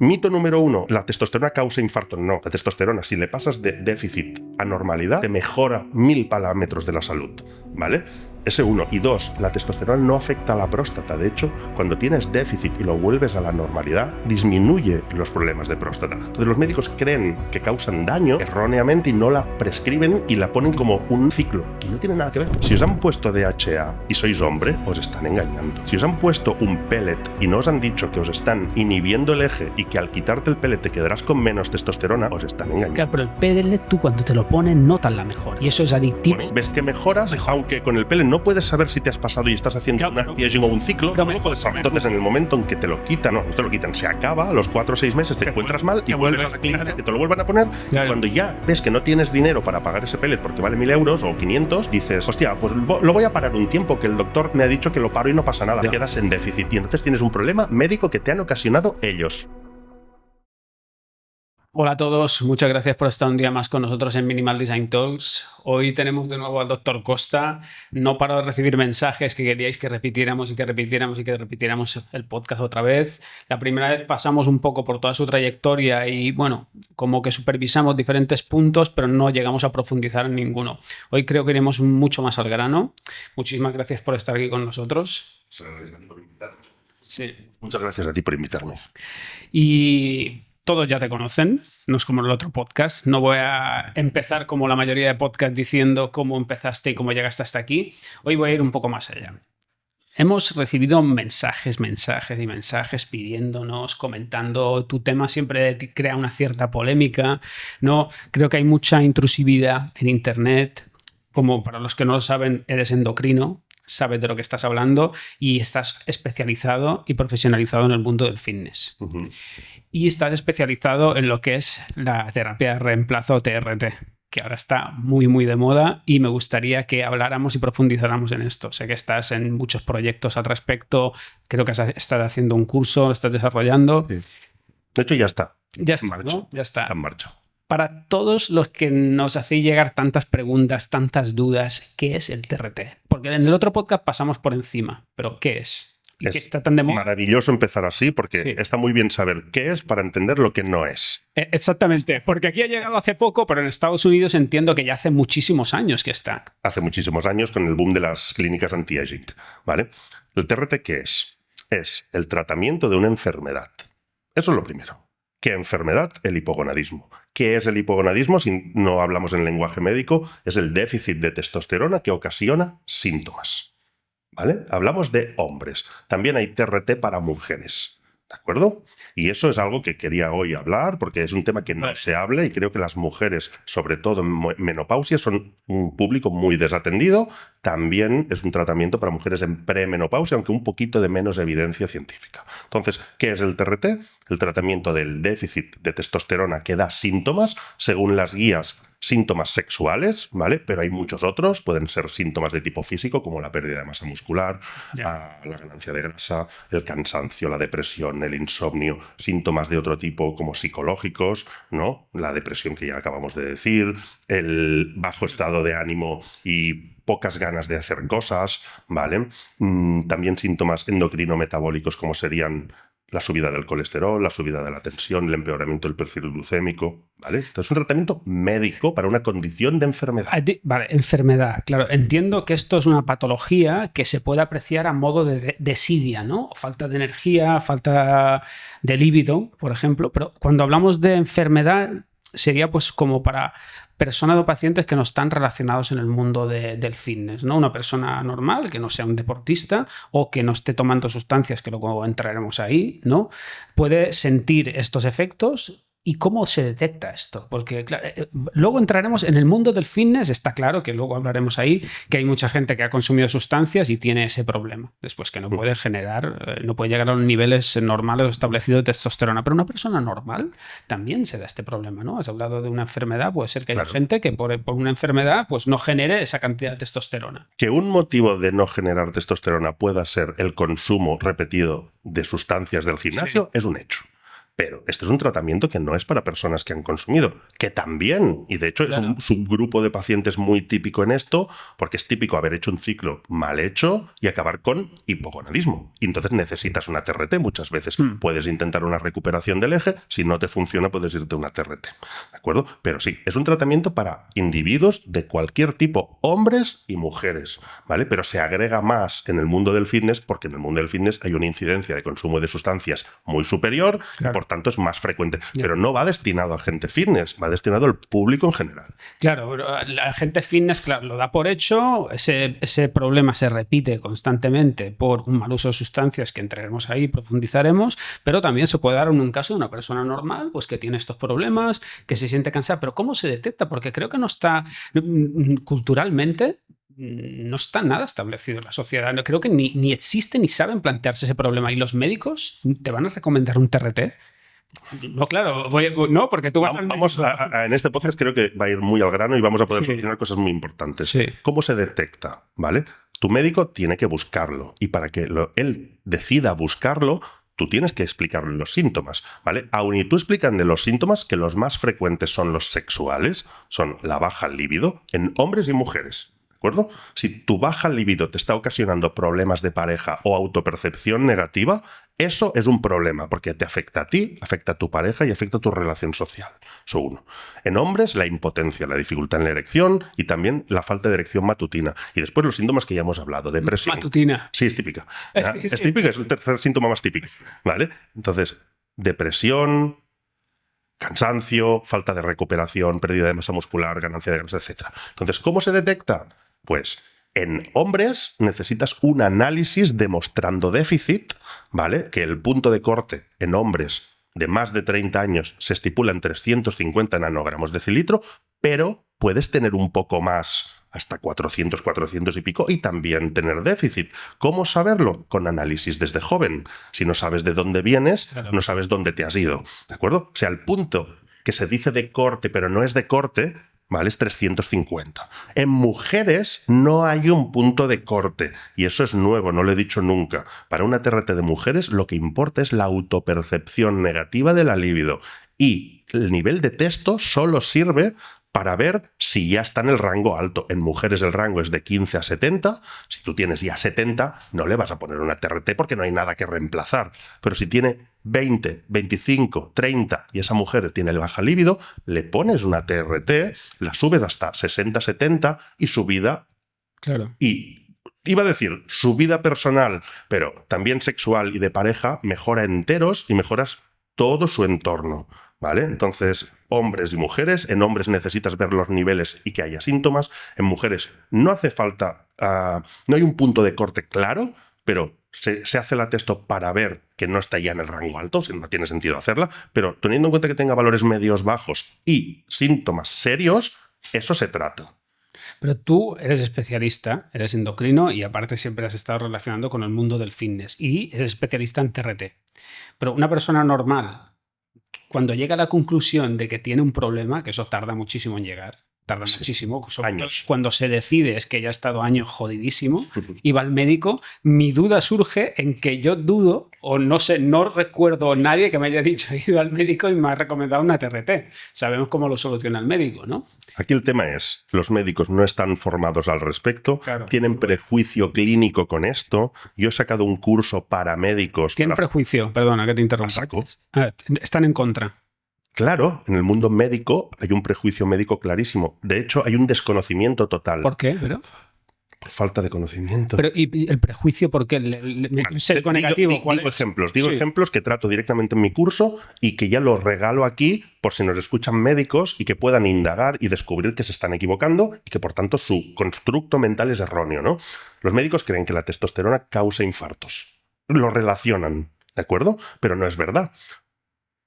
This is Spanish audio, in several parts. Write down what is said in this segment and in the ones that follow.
Mito número 1, la testosterona causa infarto. No, la testosterona, si le pasas de déficit a normalidad, te mejora 1000 parámetros de la salud, ¿vale? Ese 1. Y 2, la testosterona no afecta a la próstata. De hecho, cuando tienes déficit y lo vuelves a la normalidad, disminuye los problemas de próstata. Entonces los médicos creen que causan daño erróneamente y no la prescriben y la ponen como un ciclo, que no tiene nada que ver. Si os han puesto DHA y sois hombre, os están engañando. Si os han puesto un pellet y no os han dicho que os están inhibiendo el eje y que al quitarte el pellet te quedarás con menos testosterona, os están engañando. Claro, pero el pellet tú cuando te lo pones notas la mejora. Y eso es adictivo. Bueno, ves que mejoras, aunque con el pellet no puedes saber si te has pasado y estás haciendo un anti-aging o un ciclo, no lo puedes saber. Entonces, en el momento en que te lo quitan, no te lo quitan, se acaba, a los 4 o 6 meses te encuentras mal y vuelves a la clínica que te lo vuelvan a poner. Y cuando ya ves que no tienes dinero para pagar ese pellet porque vale 1000 euros o 500, dices, hostia, pues lo voy a parar un tiempo, que el doctor me ha dicho que lo paro y no pasa nada. Te quedas en déficit y entonces tienes un problema médico que te han ocasionado ellos. Hola a todos, muchas gracias por estar un día más con nosotros en Minimal Design Talks. Hoy tenemos de nuevo al Dr. Costa. No paro de recibir mensajes que queríais que repitiéramos el podcast otra vez. La primera vez pasamos un poco por toda su trayectoria y bueno, como que supervisamos diferentes puntos, pero no llegamos a profundizar en ninguno. Hoy creo que iremos mucho más al grano. Muchísimas gracias por estar aquí con nosotros. Sí. Muchas gracias a ti por invitarme. Y todos ya te conocen, no es como el otro podcast. No voy a empezar como la mayoría de podcasts diciendo cómo empezaste y cómo llegaste hasta aquí. Hoy voy a ir un poco más allá. Hemos recibido mensajes pidiéndonos, comentando. Tu tema siempre crea una cierta polémica, ¿no? Creo que hay mucha intrusividad en Internet. Como para los que no lo saben, eres endocrino, sabes de lo que estás hablando y estás especializado y profesionalizado en el mundo del fitness. Y estás especializado en lo que es la terapia de reemplazo TRT, que ahora está muy, muy de moda y me gustaría que habláramos y profundizáramos en esto. Sé que estás en muchos proyectos al respecto, creo que estás haciendo un curso, lo estás desarrollando. Sí. De hecho, ya está. Ya está, ¿no? Ya está. En marcha. Para todos los que nos hacéis llegar tantas preguntas, tantas dudas, ¿qué es el TRT? Porque en el otro podcast pasamos por encima, pero ¿qué es? ¿Y qué está tan de moda? Maravilloso empezar así porque está muy bien saber qué es para entender lo que no es. Exactamente, porque aquí ha llegado hace poco, pero en Estados Unidos entiendo que ya hace muchísimos años que está. Hace muchísimos años con el boom de las clínicas anti-aging, ¿vale? ¿El TRT qué es? Es el tratamiento de una enfermedad. Eso es lo primero. ¿Qué enfermedad? El hipogonadismo. ¿Qué es el hipogonadismo? Si no hablamos en lenguaje médico, es el déficit de testosterona que ocasiona síntomas. ¿Vale? Hablamos de hombres. También hay TRT para mujeres. ¿De acuerdo? Y eso es algo que quería hoy hablar porque es un tema que no se habla y creo que las mujeres, sobre todo en menopausia, son un público muy desatendido. También es un tratamiento para mujeres en premenopausia, aunque un poquito de menos evidencia científica. Entonces, ¿qué es el TRT? El tratamiento del déficit de testosterona que da síntomas, según las guías, síntomas sexuales, ¿vale? Pero hay muchos otros, pueden ser síntomas de tipo físico, como la pérdida de masa muscular, la ganancia de grasa, el cansancio, la depresión, el insomnio, síntomas de otro tipo como psicológicos, ¿no? La depresión que ya acabamos de decir, el bajo estado de ánimo y pocas ganas de hacer cosas, ¿vale? También síntomas endocrino-metabólicos como serían la subida del colesterol, la subida de la tensión, el empeoramiento del perfil glucémico, ¿vale? Entonces es un tratamiento médico para una condición de enfermedad. Vale, enfermedad, claro. Entiendo que esto es una patología que se puede apreciar a modo de desidia, ¿no? O falta de energía, falta de líbido, por ejemplo. Pero cuando hablamos de enfermedad sería pues como para personas o pacientes que no están relacionados en el mundo del fitness, ¿no? Una persona normal, que no sea un deportista o que no esté tomando sustancias, que luego entraremos ahí, ¿no? Puede sentir estos efectos. ¿Y cómo se detecta esto? Porque claro, luego entraremos en el mundo del fitness, está claro que luego hablaremos ahí, que hay mucha gente que ha consumido sustancias y tiene ese problema. Después que no puede generar, no puede llegar a los niveles normales o establecidos de testosterona. Pero una persona normal también se da este problema, ¿no? Has hablado de una enfermedad, puede ser que haya gente que por una enfermedad pues no genere esa cantidad de testosterona. Que un motivo de no generar testosterona pueda ser el consumo repetido de sustancias del gimnasio es un hecho. Pero este es un tratamiento que no es para personas que han consumido, que también, y de hecho es un subgrupo de pacientes muy típico en esto, porque es típico haber hecho un ciclo mal hecho y acabar con hipogonadismo. Y entonces necesitas una TRT muchas veces. Puedes intentar una recuperación del eje, si no te funciona puedes irte a una TRT. ¿De acuerdo? Pero sí, es un tratamiento para individuos de cualquier tipo, hombres y mujeres, ¿vale? Pero se agrega más en el mundo del fitness, porque en el mundo del fitness hay una incidencia de consumo de sustancias muy superior, y por tanto es más frecuente. Pero no va destinado a gente fitness, va destinado al público en general. Claro, la gente fitness, claro, lo da por hecho, ese problema se repite constantemente por un mal uso de sustancias que entraremos ahí, profundizaremos, pero también se puede dar en un caso de una persona normal, pues que tiene estos problemas, que se siente cansada, pero ¿cómo se detecta? Porque creo que no está culturalmente. No está nada establecido en la sociedad. Creo que ni existe ni saben plantearse ese problema. ¿Y los médicos te van a recomendar un TRT? No, claro, no, porque tú vas en este podcast creo que va a ir muy al grano y vamos a poder solucionar cosas muy importantes. Sí. ¿Cómo se detecta? ¿Vale? Tu médico tiene que buscarlo y para que él decida buscarlo, tú tienes que explicarle los síntomas, ¿vale? Aun y tú explican de los síntomas que los más frecuentes son los sexuales, son la baja libido en hombres y mujeres. ¿De acuerdo? Si tu baja libido te está ocasionando problemas de pareja o autopercepción negativa, eso es un problema, porque te afecta a ti, afecta a tu pareja y afecta a tu relación social. Eso uno. En hombres, la impotencia, la dificultad en la erección y también la falta de erección matutina. Y después los síntomas que ya hemos hablado, depresión. Matutina. Sí, es típica. Es típica, es el tercer síntoma más típico. ¿Vale? Entonces, depresión, cansancio, falta de recuperación, pérdida de masa muscular, ganancia de grasa, etc. Entonces, ¿cómo se detecta? Pues en hombres necesitas un análisis demostrando déficit, ¿vale? Que el punto de corte en hombres de más de 30 años se estipula en 350 nanogramos decilitro, pero puedes tener un poco más, hasta 400 y pico, y también tener déficit. ¿Cómo saberlo? Con análisis desde joven. Si no sabes de dónde vienes, no sabes dónde te has ido, ¿de acuerdo? O sea, el punto que se dice de corte, pero no es de corte, ¿vale? Es 350. En mujeres no hay un punto de corte, y eso es nuevo, no lo he dicho nunca. Para una TRT de mujeres lo que importa es la autopercepción negativa de la libido, y el nivel de testo solo sirve para ver si ya está en el rango alto. En mujeres el rango es de 15 a 70. Si tú tienes ya 70, no le vas a poner una TRT porque no hay nada que reemplazar. Pero si tiene 20, 25, 30 y esa mujer tiene baja libido, le pones una TRT, la subes hasta 60, 70 y su vida... Claro. Y iba a decir, su vida personal, pero también sexual y de pareja, mejora enteros y mejoras todo su entorno, ¿vale? Entonces, hombres y mujeres, en hombres necesitas ver los niveles y que haya síntomas, en mujeres no hace falta, no hay un punto de corte claro, pero se hace la testo para ver que no está ya en el rango alto, si no tiene sentido hacerla, pero teniendo en cuenta que tenga valores medios bajos y síntomas serios, eso se trata. Pero tú eres especialista, eres endocrino y aparte siempre has estado relacionando con el mundo del fitness y eres especialista en TRT. Pero una persona normal, cuando llega a la conclusión de que tiene un problema, que eso tarda muchísimo en llegar, tarda muchísimo, años. Cuando se decide es que ya ha estado años jodidísimo y va al médico, mi duda surge en que yo dudo, o no sé, no recuerdo a nadie que me haya dicho he ido al médico y me ha recomendado una TRT. Sabemos cómo lo soluciona el médico, ¿no? Aquí el tema es, los médicos no están formados al respecto, Claro. Tienen prejuicio clínico con esto. Yo he sacado un curso para médicos. ¿Tienen prejuicio? Perdona que te interrumpa. ¿Saco? Están en contra. Claro, en el mundo médico hay un prejuicio médico clarísimo. De hecho, hay un desconocimiento total. ¿Por qué? ¿Pero? Por falta de conocimiento. Pero, ¿y el prejuicio por qué? ¿El sesgo negativo? Digo ejemplos que trato directamente en mi curso y que ya los regalo aquí por si nos escuchan médicos y que puedan indagar y descubrir que se están equivocando y que por tanto su constructo mental es erróneo, ¿no? Los médicos creen que la testosterona causa infartos. Lo relacionan, ¿de acuerdo? Pero no es verdad.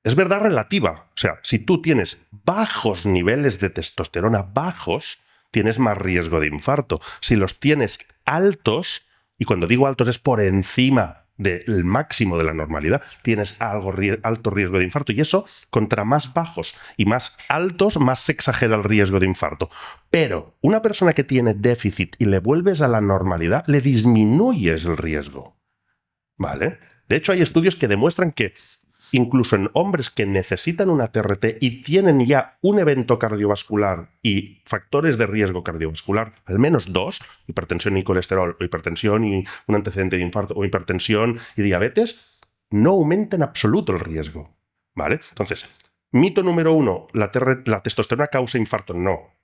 Es verdad relativa. O sea, si tú tienes bajos niveles de testosterona, tienes más riesgo de infarto. Si los tienes altos, y cuando digo altos es por encima del máximo de la normalidad, tienes alto riesgo de infarto. Y eso, contra más bajos y más altos, más se exagera el riesgo de infarto. Pero una persona que tiene déficit y le vuelves a la normalidad, le disminuyes el riesgo. ¿Vale? De hecho, hay estudios que demuestran que incluso en hombres que necesitan una TRT y tienen ya un evento cardiovascular y factores de riesgo cardiovascular, al menos 2, hipertensión y colesterol, o hipertensión y un antecedente de infarto, o hipertensión y diabetes, no aumenta en absoluto el riesgo, ¿vale? Entonces, mito número 1, la testosterona causa infarto. No.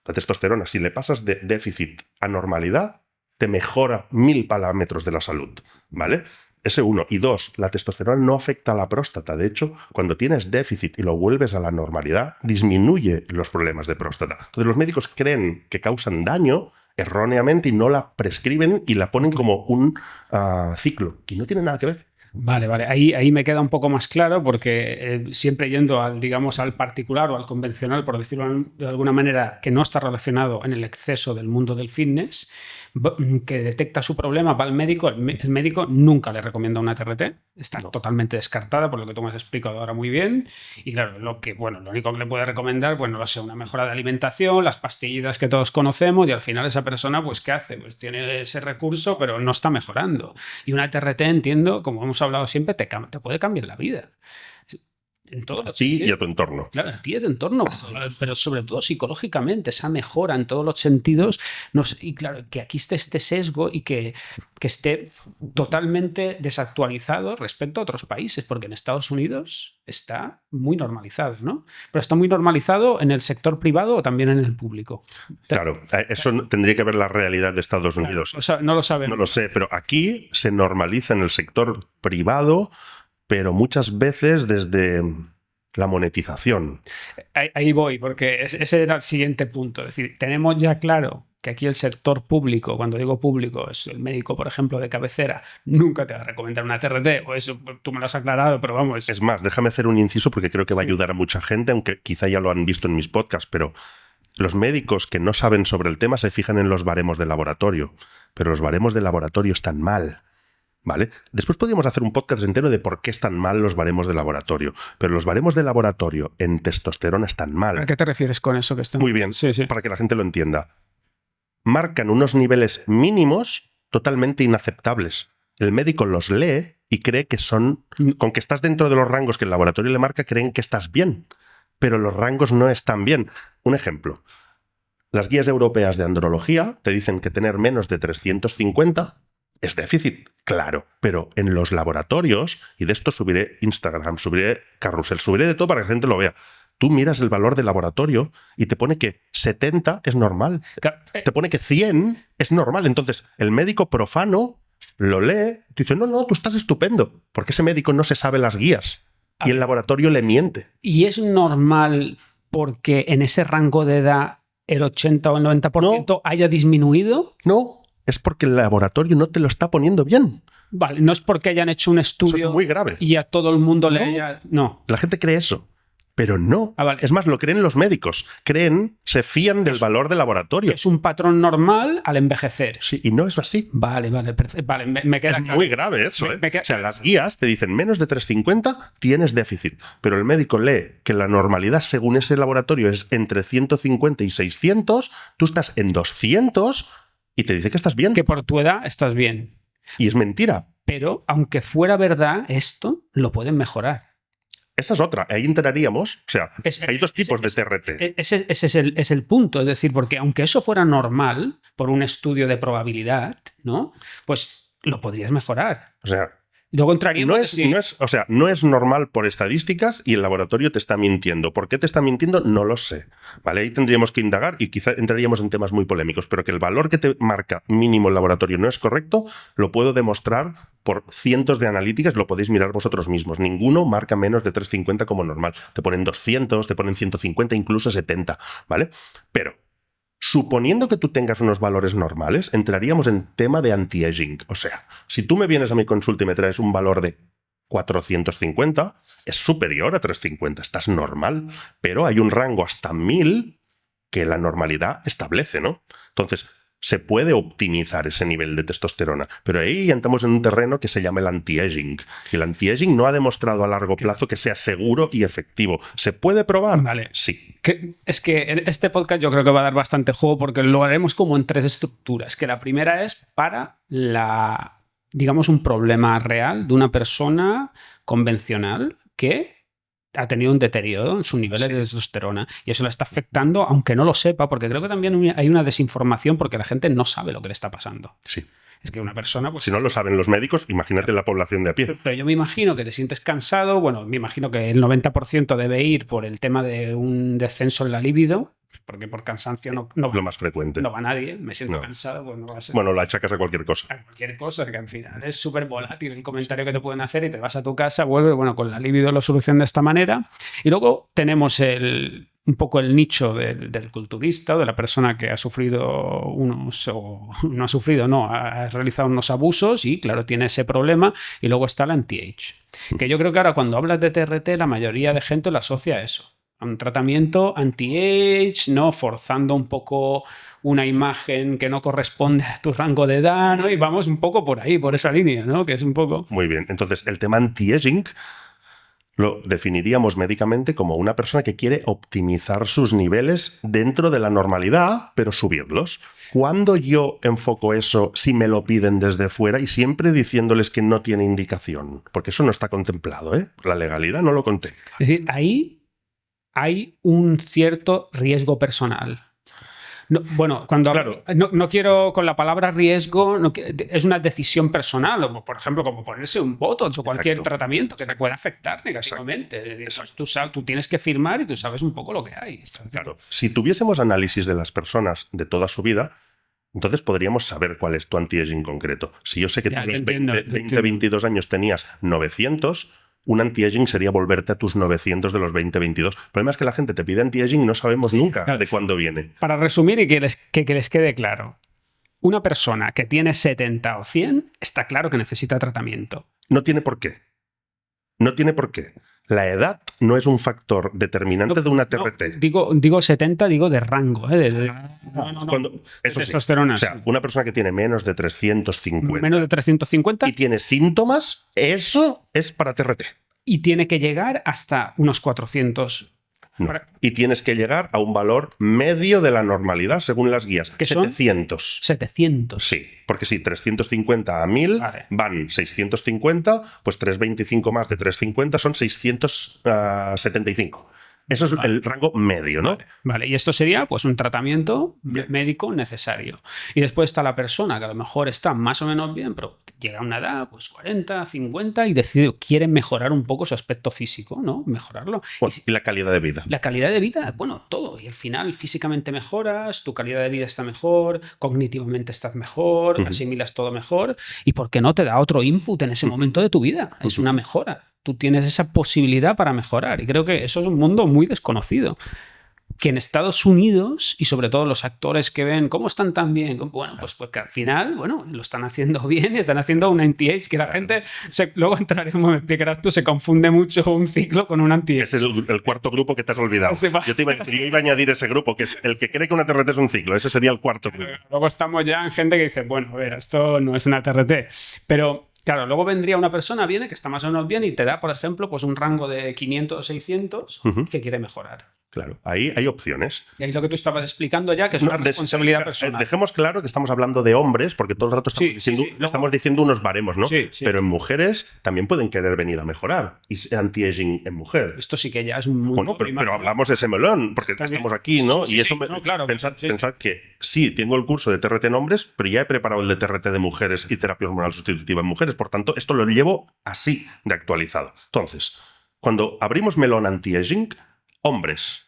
La testosterona, si le pasas de déficit a normalidad, te mejora 1000 parámetros de la salud, ¿vale? Ese 1. Y 2, la testosterona no afecta a la próstata. De hecho, cuando tienes déficit y lo vuelves a la normalidad, disminuye los problemas de próstata. Entonces, los médicos creen que causan daño erróneamente y no la prescriben y la ponen como un ciclo, que no tiene nada que ver. Vale. Ahí me queda un poco más claro porque siempre yendo al particular o al convencional, por decirlo de alguna manera, que no está relacionado en el exceso del mundo del fitness, que detecta su problema, va al médico, el médico nunca le recomienda una TRT, está totalmente descartada por lo que tú me has explicado ahora muy bien, y claro, lo único que le puede recomendar, pues no lo sé, una mejora de alimentación, las pastillitas que todos conocemos, y al final esa persona, pues ¿qué hace? Pues tiene ese recurso, pero no está mejorando. Y una TRT, entiendo, como hemos hablado siempre, te puede cambiar la vida. En todo a ti y a tu entorno. Claro, a ti y a tu entorno, pero sobre todo psicológicamente, esa mejora en todos los sentidos. Y claro, que aquí esté este sesgo y que esté totalmente desactualizado respecto a otros países, porque en Estados Unidos está muy normalizado, ¿no? Pero está muy normalizado en el sector privado o también en el público. Claro, eso tendría que ver la realidad de Estados Unidos. Claro, o sea, no lo sabemos. No lo sé, pero aquí se normaliza en el sector privado, pero muchas veces desde la monetización. Ahí voy, porque ese era el siguiente punto. Es decir, tenemos ya claro que aquí el sector público, cuando digo público, es el médico, por ejemplo, de cabecera, nunca te va a recomendar una TRT, o eso tú me lo has aclarado, pero vamos. Es más, déjame hacer un inciso porque creo que va a ayudar a mucha gente, aunque quizá ya lo han visto en mis podcasts, pero los médicos que no saben sobre el tema se fijan en los baremos de laboratorio, pero los baremos de laboratorio están mal. ¿Vale? Después podríamos hacer un podcast entero de por qué están mal los baremos de laboratorio, pero los baremos de laboratorio en testosterona están mal. ¿A qué te refieres con eso? Que están... Muy bien, sí. Para que la gente lo entienda. Marcan unos niveles mínimos totalmente inaceptables. El médico los lee y cree que son... Con que estás dentro de los rangos que el laboratorio le marca, creen que estás bien, pero los rangos no están bien. Un ejemplo. Las guías europeas de andrología te dicen que tener menos de 350... es déficit, claro, pero en los laboratorios, y de esto subiré Instagram, subiré Carrusel, subiré de todo para que la gente lo vea. Tú miras el valor del laboratorio y te pone que 70 es normal, te pone que 100 es normal. Entonces, el médico profano lo lee y dice, no, tú estás estupendo, porque ese médico no se sabe las guías y el laboratorio le miente. ¿Y es normal porque en ese rango de edad el 80 o el 90% haya disminuido? No. Es porque el laboratorio no te lo está poniendo bien. Vale, no es porque hayan hecho un estudio. Eso es muy grave. Y a todo el mundo le haya... No. La gente cree eso, pero no. Vale. Es más, lo creen los médicos. Se fían del valor del laboratorio. Es un patrón normal al envejecer. Sí, y no es así. Vale, perfecto. Vale, me queda Es claro. muy grave eso, ¿eh? O sea, las guías te dicen menos de 350 tienes déficit, pero el médico lee que la normalidad según ese laboratorio es entre 150 y 600, tú estás en 200... y te dice que estás bien. Que por tu edad estás bien. Y es mentira. Pero, aunque fuera verdad, esto lo pueden mejorar. Esa es otra. Ahí entraríamos. O sea, hay dos tipos de TRT. Ese es el punto. Es decir, porque aunque eso fuera normal, por un estudio de probabilidad, ¿no? Pues lo podrías mejorar. O sea... Luego entraríamos... No es normal por estadísticas y el laboratorio te está mintiendo. ¿Por qué te está mintiendo? No lo sé. ¿Vale? Ahí tendríamos que indagar y quizá entraríamos en temas muy polémicos, pero que el valor que te marca mínimo el laboratorio no es correcto, lo puedo demostrar por cientos de analíticas, lo podéis mirar vosotros mismos. Ninguno marca menos de 350 como normal. Te ponen 200, te ponen 150, incluso 70, ¿vale? Pero suponiendo que tú tengas unos valores normales, entraríamos en tema de anti-aging. O sea, si tú me vienes a mi consulta y me traes un valor de 450, es superior a 350, estás normal. Pero hay un rango hasta 1000 que la normalidad establece, ¿no? Entonces, se puede optimizar ese nivel de testosterona. Pero ahí entramos en un terreno que se llama el anti-aging. Y el anti-aging no ha demostrado a largo plazo que sea seguro y efectivo. ¿Se puede probar? Vale. Sí. Es que en este podcast yo creo que va a dar bastante juego porque lo haremos como en 3 estructuras. Que la primera es para digamos, un problema real de una persona convencional, que ha tenido un deterioro en sus niveles de testosterona y eso le está afectando, aunque no lo sepa, porque creo que también hay una desinformación porque la gente no sabe lo que le está pasando. Sí. Es que una persona... Pues, si no lo saben los médicos, imagínate la población de a pie. Pero yo me imagino que te sientes cansado, bueno, me imagino que el 90% debe ir por el tema de un descenso en la libido, porque por cansancio no lo más frecuente. No va nadie, me siento cansado, pues no va a ser. Bueno, lo achacas a cualquier cosa. A cualquier cosa, que al final es súper volátil el comentario que te pueden hacer y te vas a tu casa, vuelves, bueno, con la libido lo solucionan de esta manera. Y luego tenemos un poco el nicho del culturista o de la persona que ha sufrido ha realizado unos abusos y claro, tiene ese problema. Y luego está el anti-age, que yo creo que ahora cuando hablas de TRT la mayoría de gente lo asocia a eso, a un tratamiento anti-age, ¿no? Forzando un poco una imagen que no corresponde a tu rango de edad, ¿no? Y vamos un poco por ahí, por esa línea, ¿no? Que es un poco... Muy bien, entonces el tema anti-aging lo definiríamos médicamente como una persona que quiere optimizar sus niveles dentro de la normalidad, pero subirlos. ¿Cuándo yo enfoco eso si me lo piden desde fuera y siempre diciéndoles que no tiene indicación? Porque eso no está contemplado, ¿eh? La legalidad no lo contempla. Es decir, ahí hay un cierto riesgo personal. No, bueno, cuando claro. no quiero con la palabra riesgo, es una decisión personal, o por ejemplo, como ponerse un Botox o cualquier tratamiento que te pueda afectar negativamente. Exacto. Tú tienes que firmar y tú sabes un poco lo que hay. Claro. Si tuviésemos análisis de las personas de toda su vida, entonces podríamos saber cuál es tu anti-aging concreto. Si yo sé que tú a los 22 años tenías 900... un anti-aging sería volverte a tus 900 de los 20-22. El problema es que la gente te pide anti-aging y no sabemos nunca de cuándo viene. Para resumir y que les quede claro, una persona que tiene 70 o 100 está claro que necesita tratamiento. No tiene por qué. No tiene por qué. La edad no es un factor determinante de una TRT. No, digo 70, digo de rango. Eso sí. Testosterona. O sea, una persona que tiene menos de 350. Menos de 350. Y tiene síntomas, eso es para TRT. Y tiene que llegar hasta unos 400. No. Y tienes que llegar a un valor medio de la normalidad según las guías. ¿Qué 700. Son? 700. Sí, porque si 350 a 1000 van 650, pues 325 más de 350 son 675. Eso es el rango medio, ¿no? Vale, y esto sería pues un tratamiento médico necesario. Y después está la persona que a lo mejor está más o menos bien, pero llega a una edad, pues 40, 50, y quiere mejorar un poco su aspecto físico, ¿no? Mejorarlo. Bueno, y la calidad de vida. La calidad de vida, bueno, todo. Y al final físicamente mejoras, tu calidad de vida está mejor, cognitivamente estás mejor, asimilas todo mejor. ¿Y por qué no te da otro input en ese momento de tu vida? Es una mejora. Tú tienes esa posibilidad para mejorar. Y creo que eso es un mundo muy desconocido. Que en Estados Unidos, y sobre todo los actores que ven cómo están tan bien, bueno, pues porque al final, bueno, lo están haciendo bien y están haciendo un anti-age que la gente, luego entraremos, me explicarás tú, se confunde mucho un ciclo con un anti-age. Ese es el cuarto grupo que te has olvidado. Yo te iba a decir, yo iba a añadir ese grupo, que es el que cree que una TRT es un ciclo. Ese sería el cuarto grupo. Luego estamos ya en gente que dice, bueno, a ver, esto no es una TRT. Pero... claro, luego vendría una persona, viene que está más o menos bien y te da, por ejemplo, pues un rango de 500 o 600 que quiere mejorar. Claro, ahí hay opciones. Y ahí lo que tú estabas explicando ya, que es una responsabilidad personal. Dejemos claro que estamos hablando de hombres, porque todo el rato estamos diciendo unos baremos, ¿no? Sí. Pero en mujeres también pueden querer venir a mejorar. Y anti-aging en mujer. Esto sí que ya es muy... Bueno, pero hablamos de ese melón, porque estamos aquí, ¿no? Y eso claro, pensad que sí, tengo el curso de TRT en hombres, pero ya he preparado el de TRT de mujeres y terapia hormonal sustitutiva en mujeres. Por tanto, esto lo llevo así de actualizado. Entonces, cuando abrimos melón anti-aging, hombres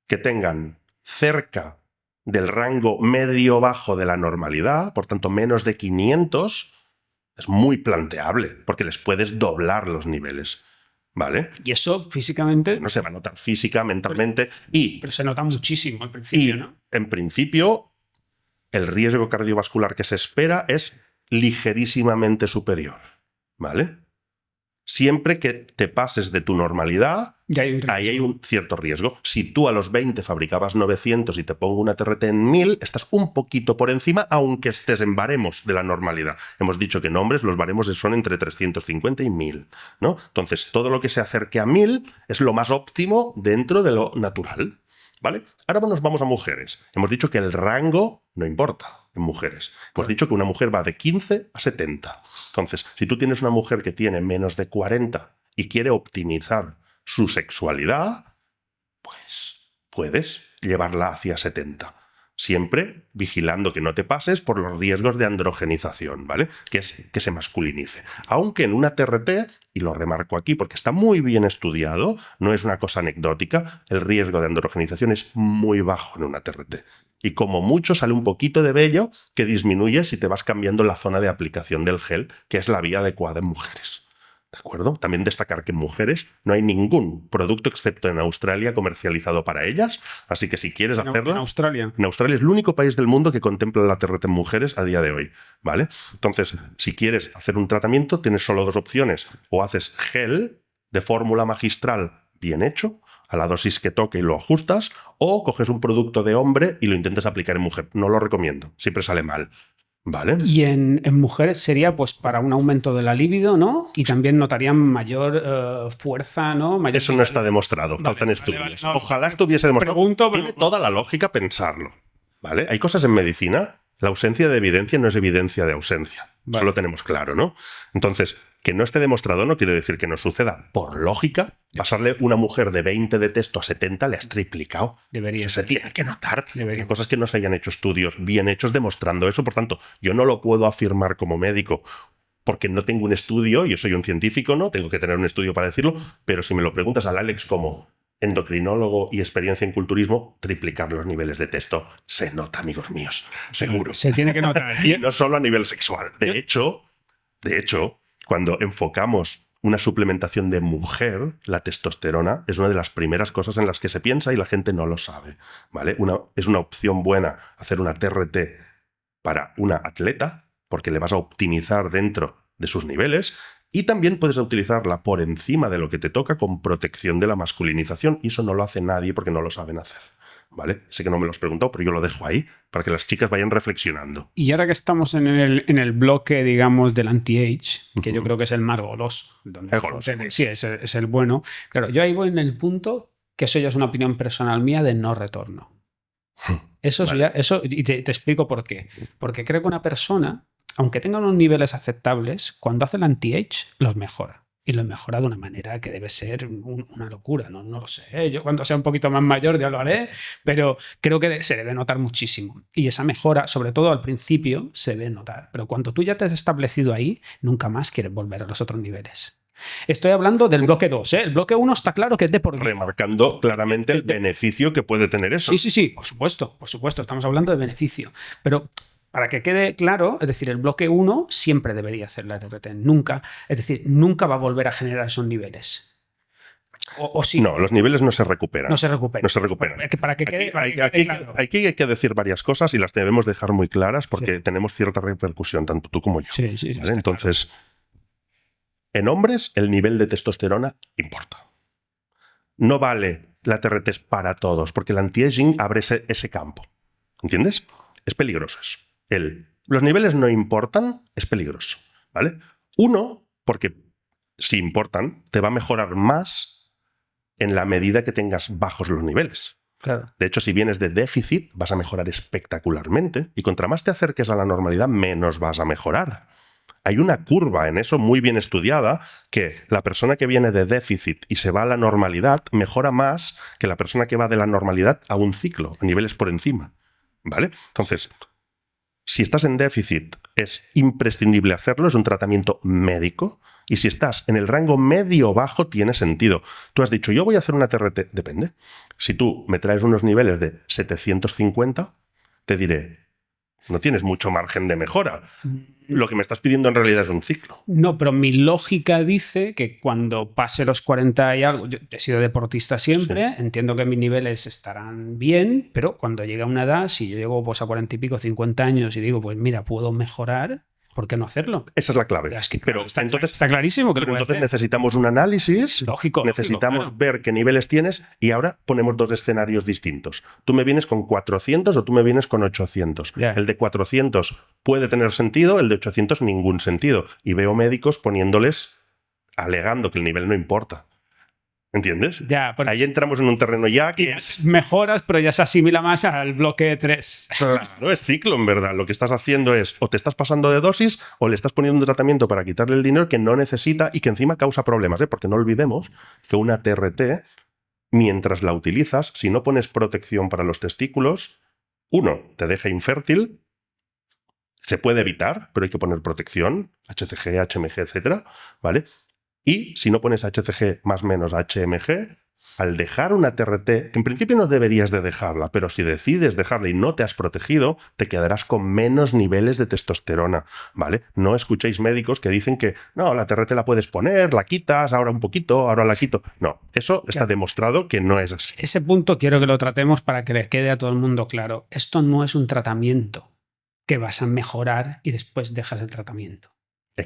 que tengan cerca del rango medio-bajo de la normalidad, por tanto menos de 500, es muy planteable, porque les puedes doblar los niveles, ¿vale? Y eso físicamente... no se va a notar física, mentalmente, pero se nota muchísimo al principio, ¿no? En principio, el riesgo cardiovascular que se espera es ligerísimamente superior, ¿vale? Siempre que te pases de tu normalidad, ahí hay un cierto riesgo. Si tú a los 20 fabricabas 900 y te pongo una TRT en 1000, estás un poquito por encima, aunque estés en baremos de la normalidad. Hemos dicho que en hombres los baremos son entre 350 y 1000, ¿no? Entonces, todo lo que se acerque a 1000 es lo más óptimo dentro de lo natural, ¿vale? Ahora nos vamos a mujeres. Hemos dicho que el rango no importa en mujeres. Hemos dicho que una mujer va de 15 a 70. Entonces, si tú tienes una mujer que tiene menos de 40 y quiere optimizar Su sexualidad, pues puedes llevarla hacia 70. Siempre vigilando que no te pases por los riesgos de androgenización, ¿vale? Que es que se masculinice. Aunque en una TRT, y lo remarco aquí porque está muy bien estudiado, no es una cosa anecdótica, el riesgo de androgenización es muy bajo en una TRT. Y como mucho sale un poquito de vello que disminuye si te vas cambiando la zona de aplicación del gel, que es la vía adecuada en mujeres. ¿De acuerdo? También destacar que en mujeres no hay ningún producto excepto en Australia comercializado para ellas, así que si quieres hacerlo... En Australia. En Australia es el único país del mundo que contempla la TRT en mujeres a día de hoy, ¿vale? Entonces, si quieres hacer un tratamiento, tienes solo dos opciones. O haces gel de fórmula magistral bien hecho, a la dosis que toque y lo ajustas, o coges un producto de hombre y lo intentes aplicar en mujer. No lo recomiendo, siempre sale mal. ¿Vale? Y en mujeres sería pues para un aumento de la libido, ¿no? Y también notarían mayor fuerza, ¿no? Eso no está demostrado, faltan estudios. Ojalá estuviese demostrado. Tiene toda la lógica pensarlo, ¿vale? Hay cosas en medicina, la ausencia de evidencia no es evidencia de ausencia. Vale. Eso lo tenemos claro, ¿no? Entonces, que no esté demostrado no quiere decir que no suceda. Por lógica, pasarle una mujer de 20 de testo a 70 le has triplicado. Debería se tiene que notar. Debería. Hay cosas que no se hayan hecho estudios bien hechos demostrando eso. Por tanto, yo no lo puedo afirmar como médico porque no tengo un estudio. Yo soy un científico, ¿no? Tengo que tener un estudio para decirlo. Pero si me lo preguntas al Alex como endocrinólogo y experiencia en culturismo, triplicar los niveles de testo se nota, amigos míos. Seguro. Se tiene que notar. Y no solo a nivel sexual. De hecho, cuando enfocamos una suplementación de mujer, la testosterona es una de las primeras cosas en las que se piensa y la gente no lo sabe, ¿vale? Es una opción buena hacer una TRT para una atleta porque le vas a optimizar dentro de sus niveles y también puedes utilizarla por encima de lo que te toca con protección de la masculinización y eso no lo hace nadie porque no lo saben hacer. ¿Vale? Sé que no me lo has preguntado, pero yo lo dejo ahí para que las chicas vayan reflexionando. Y ahora que estamos en el bloque, digamos, del anti-age, que yo creo que es el más goloso. Sí, es el bueno. Claro, yo ahí voy en el punto que eso ya es una opinión personal mía de no retorno. Eso es Vale. y te explico por qué. Porque creo que una persona, aunque tenga unos niveles aceptables, cuando hace el anti-age, los mejora. Y lo mejora de una manera que debe ser una locura, no lo sé. Yo cuando sea un poquito más mayor ya lo haré, pero creo que se debe notar muchísimo. Y esa mejora, sobre todo al principio, se debe notar. Pero cuando tú ya te has establecido ahí, nunca más quieres volver a los otros niveles. Estoy hablando del bloque 2, ¿eh? El bloque 1 está claro que es de por vida. Remarcando claramente el beneficio que puede tener eso. Sí, por supuesto, estamos hablando de beneficio. Pero para que quede claro, es decir, el bloque 1 siempre debería hacer la TRT, nunca. Es decir, nunca va a volver a generar esos niveles. O sí. No, los niveles no se recuperan. No se recuperan. No se recuperan. Para que quede, claro. Aquí hay que decir varias cosas y las debemos dejar muy claras porque tenemos cierta repercusión, tanto tú como yo. Sí, ¿vale? Entonces, en hombres, el nivel de testosterona importa. No vale la TRT para todos, porque el anti-aging abre ese campo. ¿Entiendes? Es peligroso eso. Los niveles no importan, es peligroso. ¿Vale? Uno, porque si importan, te va a mejorar más en la medida que tengas bajos los niveles. Claro. De hecho, si vienes de déficit, vas a mejorar espectacularmente y contra más te acerques a la normalidad, menos vas a mejorar. Hay una curva en eso muy bien estudiada que la persona que viene de déficit y se va a la normalidad mejora más que la persona que va de la normalidad a un ciclo, a niveles por encima. ¿Vale? Entonces, si estás en déficit, es imprescindible hacerlo, es un tratamiento médico. Y si estás en el rango medio-bajo, tiene sentido. Tú has dicho, yo voy a hacer una TRT. Depende. Si tú me traes unos niveles de 750, te diré, no tienes mucho margen de mejora. Lo que me estás pidiendo en realidad es un ciclo. No, pero mi lógica dice que cuando pase los 40 y algo, yo he sido deportista siempre, entiendo que mis niveles estarán bien, pero cuando llegue a una edad, si yo llego pues a 40 y pico, 50 años y digo, pues mira, puedo mejorar, ¿por qué no hacerlo? Esa es la clave. Es que, pero entonces está clarísimo que pero entonces necesitamos un análisis, necesitamos claro. ver qué niveles tienes y ahora ponemos dos escenarios distintos. Tú me vienes con 400 o tú me vienes con 800. Yeah. El de 400 puede tener sentido, el de 800 ningún sentido. Y veo médicos alegando que el nivel no importa. ¿Entiendes? Ya, Ahí entramos en un terreno ya que y es... mejoras, pero ya se asimila más al bloque 3. Claro, es ciclo, en verdad. Lo que estás haciendo es o te estás pasando de dosis o le estás poniendo un tratamiento para quitarle el dinero que no necesita y que encima causa problemas, ¿eh? Porque no olvidemos que una TRT, mientras la utilizas, si no pones protección para los testículos, uno, te deja infértil, se puede evitar, pero hay que poner protección, HCG, HMG, etcétera, ¿vale? Y si no pones HCG más menos HMG, al dejar una TRT, que en principio no deberías de dejarla, pero si decides dejarla y no te has protegido, te quedarás con menos niveles de testosterona, ¿vale? No escuchéis médicos que dicen que no, la TRT la puedes poner, la quitas, ahora un poquito, ahora la quito. No, eso está demostrado que no es así. Ese punto quiero que lo tratemos para que le quede a todo el mundo claro. Esto no es un tratamiento que vas a mejorar y después dejas el tratamiento,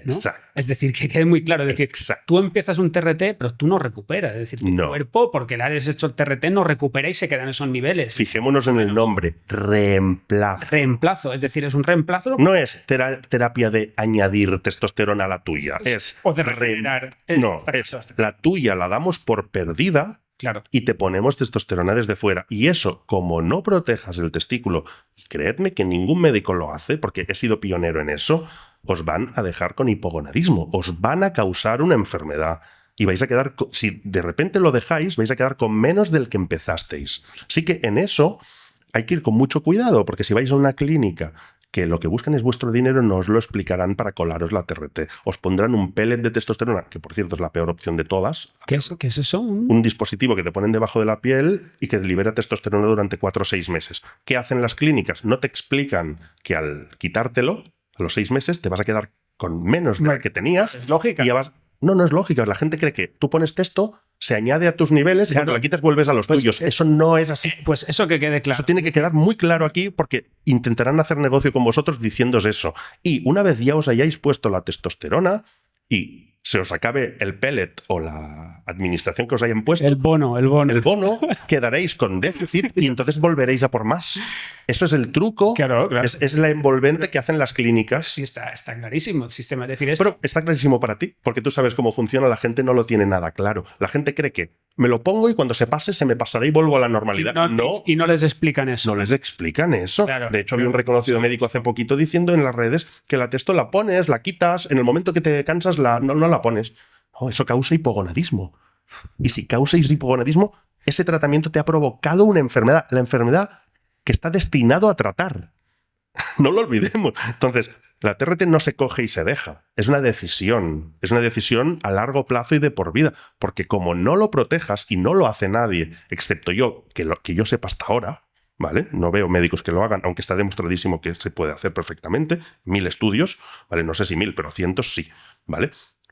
¿no? Exacto. Es decir, que quede muy claro. Es decir, Exacto. tú empiezas un TRT, pero tú no recuperas. Es decir, tu cuerpo, porque le has hecho el TRT, no recupera y se queda en esos niveles. Fijémonos en el nombre, reemplazo. Reemplazo, es decir, es un reemplazo. No es terapia de añadir testosterona a la tuya. O de regenerar. No, es la tuya la damos por perdida. Claro. Y te ponemos testosterona desde fuera. Y eso, como no protejas el testículo, y creedme que ningún médico lo hace, porque he sido pionero en eso, os van a dejar con hipogonadismo, os van a causar una enfermedad. Y vais a quedar, si de repente lo dejáis, vais a quedar con menos del que empezasteis. Así que en eso hay que ir con mucho cuidado, porque si vais a una clínica que lo que buscan es vuestro dinero, no os lo explicarán para colaros la TRT. Os pondrán un pellet de testosterona, que por cierto es la peor opción de todas. ¿Qué es eso? Un dispositivo que te ponen debajo de la piel y que libera testosterona durante 4 o 6 meses. ¿Qué hacen las clínicas? No te explican que al quitártelo, a los 6 meses, te vas a quedar con menos de la que tenías. Es lógica. Y ya vas... No es lógica. La gente cree que tú pones testo, se añade a tus niveles y cuando la quitas vuelves a los tuyos. Eso no es así. Pues eso que quede claro. Eso tiene que quedar muy claro aquí porque intentarán hacer negocio con vosotros diciéndoos eso. Y una vez ya os hayáis puesto la testosterona y se os acabe el pellet o la administración que os hayan puesto. El bono. El bono, quedaréis con déficit y entonces volveréis a por más. Eso es el truco. Claro. Es la envolvente que hacen las clínicas. Sí, está clarísimo el sistema. Es decir, eso. Pero está clarísimo para ti, porque tú sabes cómo funciona. La gente no lo tiene nada claro. La gente cree que me lo pongo y cuando se pase, se me pasará y vuelvo a la normalidad. No. Y no les explican eso. No les explican eso. Claro, de hecho, había un reconocido médico hace poquito diciendo en las redes que la testo la pones, la quitas, en el momento que te cansas no la pones. No, eso causa hipogonadismo. Y si causa hipogonadismo, ese tratamiento te ha provocado una enfermedad. La enfermedad que está destinado a tratar. No lo olvidemos. Entonces, la TRT no se coge y se deja. Es una decisión. Es una decisión a largo plazo y de por vida. Porque como no lo protejas y no lo hace nadie, excepto yo, que yo sepa hasta ahora, ¿vale? No veo médicos que lo hagan, aunque está demostradísimo que se puede hacer perfectamente. 1000 estudios, ¿vale? No sé si 1000, pero cientos sí, ¿vale?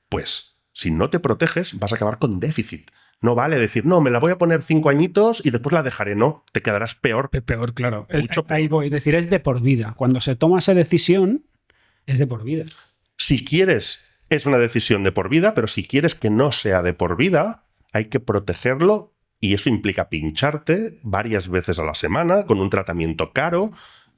Pues, si no te proteges, vas a acabar con déficit. No vale decir, no, me la voy a poner 5 añitos y después la dejaré. No, te quedarás peor. Peor, claro. Mucho peor. Ahí voy. Es decir, es de por vida. Cuando se toma esa decisión, es de por vida. Si quieres, es una decisión de por vida, pero si quieres que no sea de por vida, hay que protegerlo y eso implica pincharte varias veces a la semana con un tratamiento caro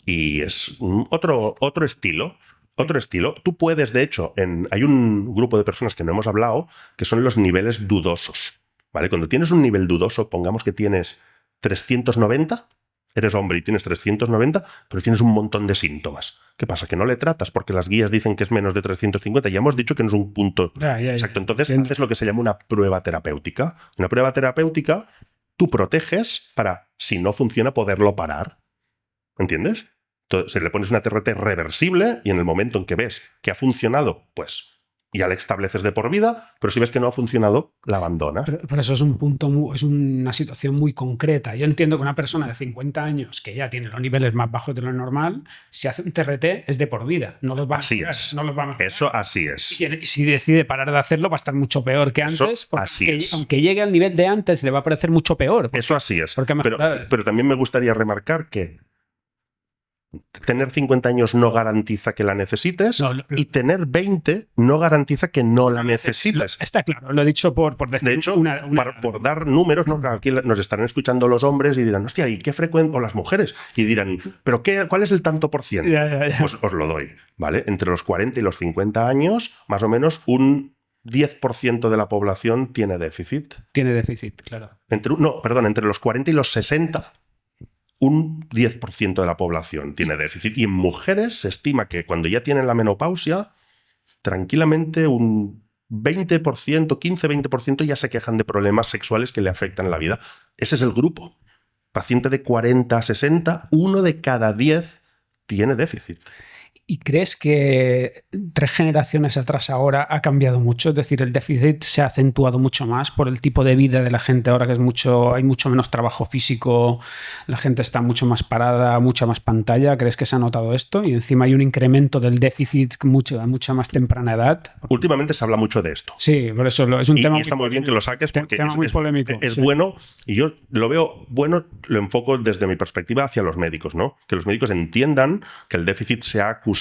y es otro estilo. Otro estilo. Tú puedes, de hecho, hay un grupo de personas que no hemos hablado, que son los niveles dudosos. ¿Vale? Cuando tienes un nivel dudoso, pongamos que tienes 390, eres hombre y tienes 390, pero tienes un montón de síntomas. ¿Qué pasa? Que no le tratas porque las guías dicen que es menos de 350. Ya hemos dicho que no es un punto exacto. Entonces haces lo que se llama una prueba terapéutica. Una prueba terapéutica, tú proteges para, si no funciona, poderlo parar. ¿Entiendes? Entonces le pones una TRT reversible y en el momento en que ves que ha funcionado, pues ya la estableces de por vida, pero si ves que no ha funcionado, la abandonas. Pero eso es un punto, es una situación muy concreta. Yo entiendo que una persona de 50 años que ya tiene los niveles más bajos de lo normal, si hace un TRT es de por vida. No los va a mejorar, no los va a mejorar. Eso así es. Y si decide parar de hacerlo, va a estar mucho peor que antes. Eso así es. Aunque llegue al nivel de antes, le va a parecer mucho peor. Eso así es. Pero también me gustaría remarcar que tener 50 años no garantiza que la necesites y tener 20 no garantiza que no la necesites. Está claro, lo he dicho por decir. De hecho, por dar números, ¿no? Aquí nos estarán escuchando los hombres y dirán, hostia, ¿y qué frecuente? O las mujeres, y dirán, ¿pero cuál es el tanto por ciento? Ya. Pues os lo doy, ¿vale? Entre los 40 y los 50 años, más o menos un 10% de la población tiene déficit. Tiene déficit, claro. Entre los 40 y los 60, un 10% de la población tiene déficit. Y en mujeres se estima que cuando ya tienen la menopausia, tranquilamente un 20%, 15-20% ya se quejan de problemas sexuales que le afectan la vida. Ese es el grupo. Paciente de 40 a 60, 1 de cada 10 tiene déficit. ¿Y crees que 3 generaciones atrás ahora ha cambiado mucho? Es decir, el déficit se ha acentuado mucho más por el tipo de vida de la gente ahora, que hay mucho menos trabajo físico, la gente está mucho más parada, mucha más pantalla. ¿Crees que se ha notado esto? Y encima hay un incremento del déficit a mucha más temprana edad. Últimamente se habla mucho de esto. Sí, por eso es un tema y está muy bien que lo saques porque tema muy polémico. Es sí. bueno, y yo lo veo bueno, lo enfoco desde mi perspectiva hacia los médicos, ¿no? Que los médicos entiendan que el déficit se ha acusado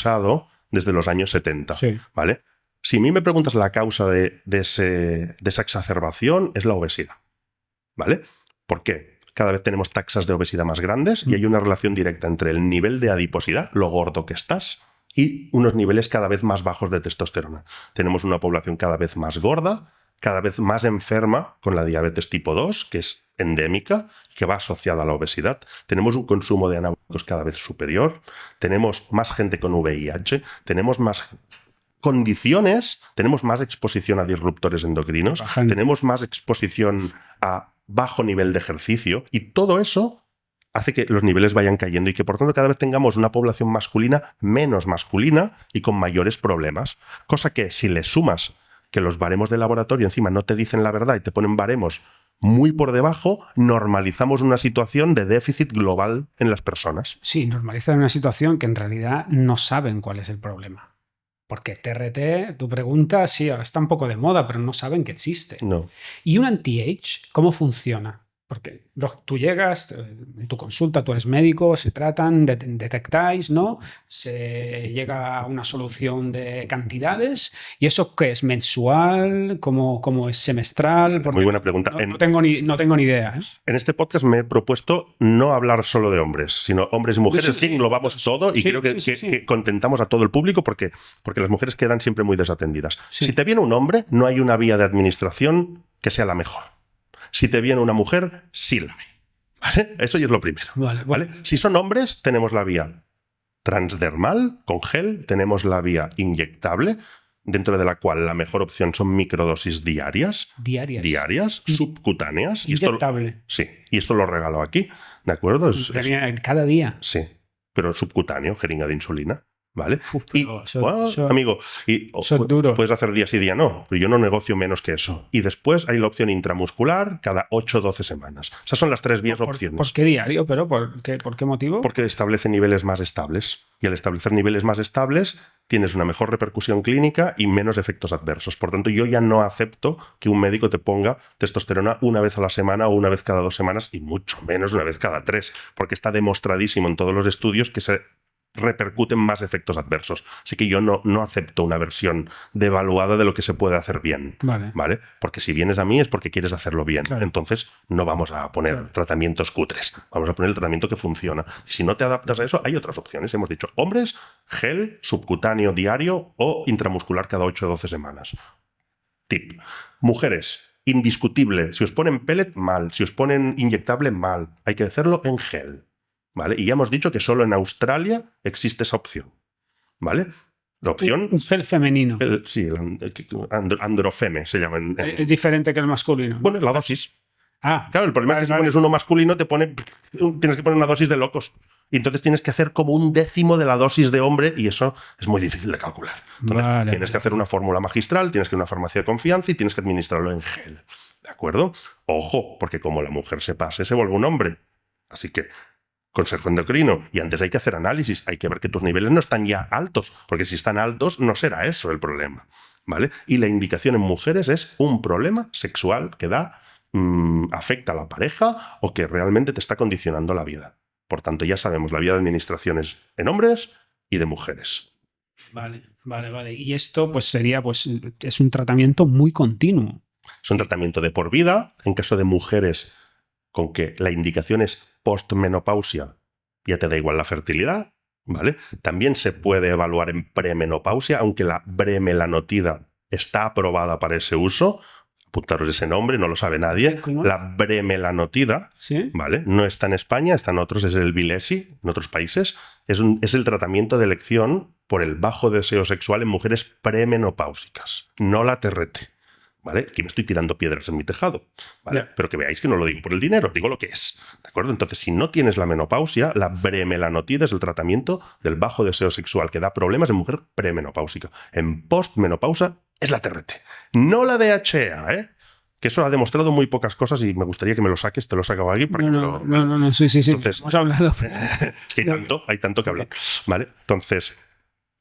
desde los años 70, Sí. ¿vale? Si a mí me preguntas la causa de esa exacerbación, es la obesidad, ¿vale? ¿Por qué? Cada vez tenemos taxas de obesidad más grandes y hay una relación directa entre el nivel de adiposidad, lo gordo que estás, y unos niveles cada vez más bajos de testosterona. Tenemos una población cada vez más gorda, cada vez más enferma con la diabetes tipo 2, que es endémica, que va asociada a la obesidad. Tenemos un consumo de anabólicos cada vez superior, tenemos más gente con VIH, tenemos más condiciones, tenemos más exposición a disruptores endocrinos, tenemos más exposición a bajo nivel de ejercicio, y todo eso hace que los niveles vayan cayendo y que por tanto cada vez tengamos una población masculina menos masculina y con mayores problemas. Cosa que si le sumas que los baremos de laboratorio encima no te dicen la verdad y te ponen baremos muy por debajo, normalizamos una situación de déficit global en las personas. Sí, normalizan una situación que en realidad no saben cuál es el problema. Porque TRT, tu pregunta, sí, ahora está un poco de moda, pero no saben que existe. No. ¿Y un anti-age cómo funciona? Porque tú llegas, en tu consulta, tú eres médico, se tratan, detectáis, ¿no? Se llega a una solución de cantidades. ¿Y eso qué es? ¿Mensual? ¿Cómo es semestral? Porque muy buena pregunta. No tengo ni idea. En este podcast me he propuesto no hablar solo de hombres, sino hombres y mujeres. Sí, englobamos todo y creo que contentamos a todo el público porque las mujeres quedan siempre muy desatendidas. Sí. Si te viene un hombre, no hay una vía de administración que sea la mejor. Si te viene una mujer, sí la hay. ¿Vale? Eso ya es lo primero. ¿Vale? Si son hombres, tenemos la vía transdermal, con gel, tenemos la vía inyectable, dentro de la cual la mejor opción son microdosis diarias, subcutáneas. Inyectable. Y esto lo regalo aquí, ¿de acuerdo? Cada día. Sí, pero subcutáneo, jeringa de insulina. ¿Vale? Amigo, puedes hacer día sí, día no, pero yo no negocio menos que eso. Y después hay la opción intramuscular cada 8 o 12 semanas. Esas son las 3 vías opciones. ¿Por qué diario? ¿Pero por qué motivo? Porque establece niveles más estables. Y al establecer niveles más estables, tienes una mejor repercusión clínica y menos efectos adversos. Por tanto, yo ya no acepto que un médico te ponga testosterona una vez a la semana o una vez cada 2 semanas, y mucho menos una vez cada 3, porque está demostradísimo en todos los estudios que se repercuten más efectos adversos. Así que yo no acepto una versión devaluada de lo que se puede hacer bien. ¿Vale? Porque si vienes a mí es porque quieres hacerlo bien. Claro. Entonces no vamos a poner tratamientos cutres. Vamos a poner el tratamiento que funciona. Si no te adaptas a eso, hay otras opciones. Hemos dicho hombres, gel, subcutáneo diario o intramuscular cada 8 o 12 semanas. Tip. Mujeres, indiscutible. Si os ponen pellet, mal. Si os ponen inyectable, mal. Hay que hacerlo en gel. ¿Vale? Y ya hemos dicho que solo en Australia existe esa opción. ¿Vale? La opción... Un gel femenino. Androfeme se llama. Es diferente que el masculino, ¿no? Bueno, la dosis. Claro, el problema es que si pones uno masculino tienes que poner una dosis de locos. Y entonces tienes que hacer como 1/10 de la dosis de hombre y eso es muy difícil de calcular. Entonces, tienes que hacer una fórmula magistral, tienes que ir a una farmacia de confianza y tienes que administrarlo en gel. ¿De acuerdo? Ojo, porque como la mujer se pase, se vuelve un hombre. Así que consejo endocrino, y antes hay que hacer análisis, hay que ver que tus niveles no están ya altos, porque si están altos no será eso el problema, ¿vale? Y la indicación en mujeres es un problema sexual que afecta a la pareja o que realmente te está condicionando la vida. Por tanto, ya sabemos, la vía de administración es en hombres y de mujeres. Vale. Y esto sería es un tratamiento muy continuo. Es un tratamiento de por vida, en caso de mujeres con que la indicación es postmenopausia, ya te da igual la fertilidad, ¿vale? También se puede evaluar en premenopausia, aunque la bremelanotida está aprobada para ese uso. Apuntaros ese nombre, no lo sabe nadie. La bremelanotida, ¿Sí? ¿vale? No está en España, está en otros, es el Vilesi, en otros países. Es el tratamiento de elección por el bajo deseo sexual en mujeres premenopáusicas, no la TRT. ¿Vale? Aquí me estoy tirando piedras en mi tejado, ¿vale? Yeah. Pero que veáis que no lo digo por el dinero, digo lo que es, ¿de acuerdo? Entonces, si no tienes la menopausia, la bremelanotida es el tratamiento del bajo deseo sexual que da problemas en mujer premenopáusica. En postmenopausa es la TRT, no la DHEA, ¿eh? Que eso ha demostrado muy pocas cosas y me gustaría que me lo saques, te lo sacaba aquí. Para No, sí. Entonces, hemos hablado. Es que hay tanto que hablar, ¿vale? Entonces...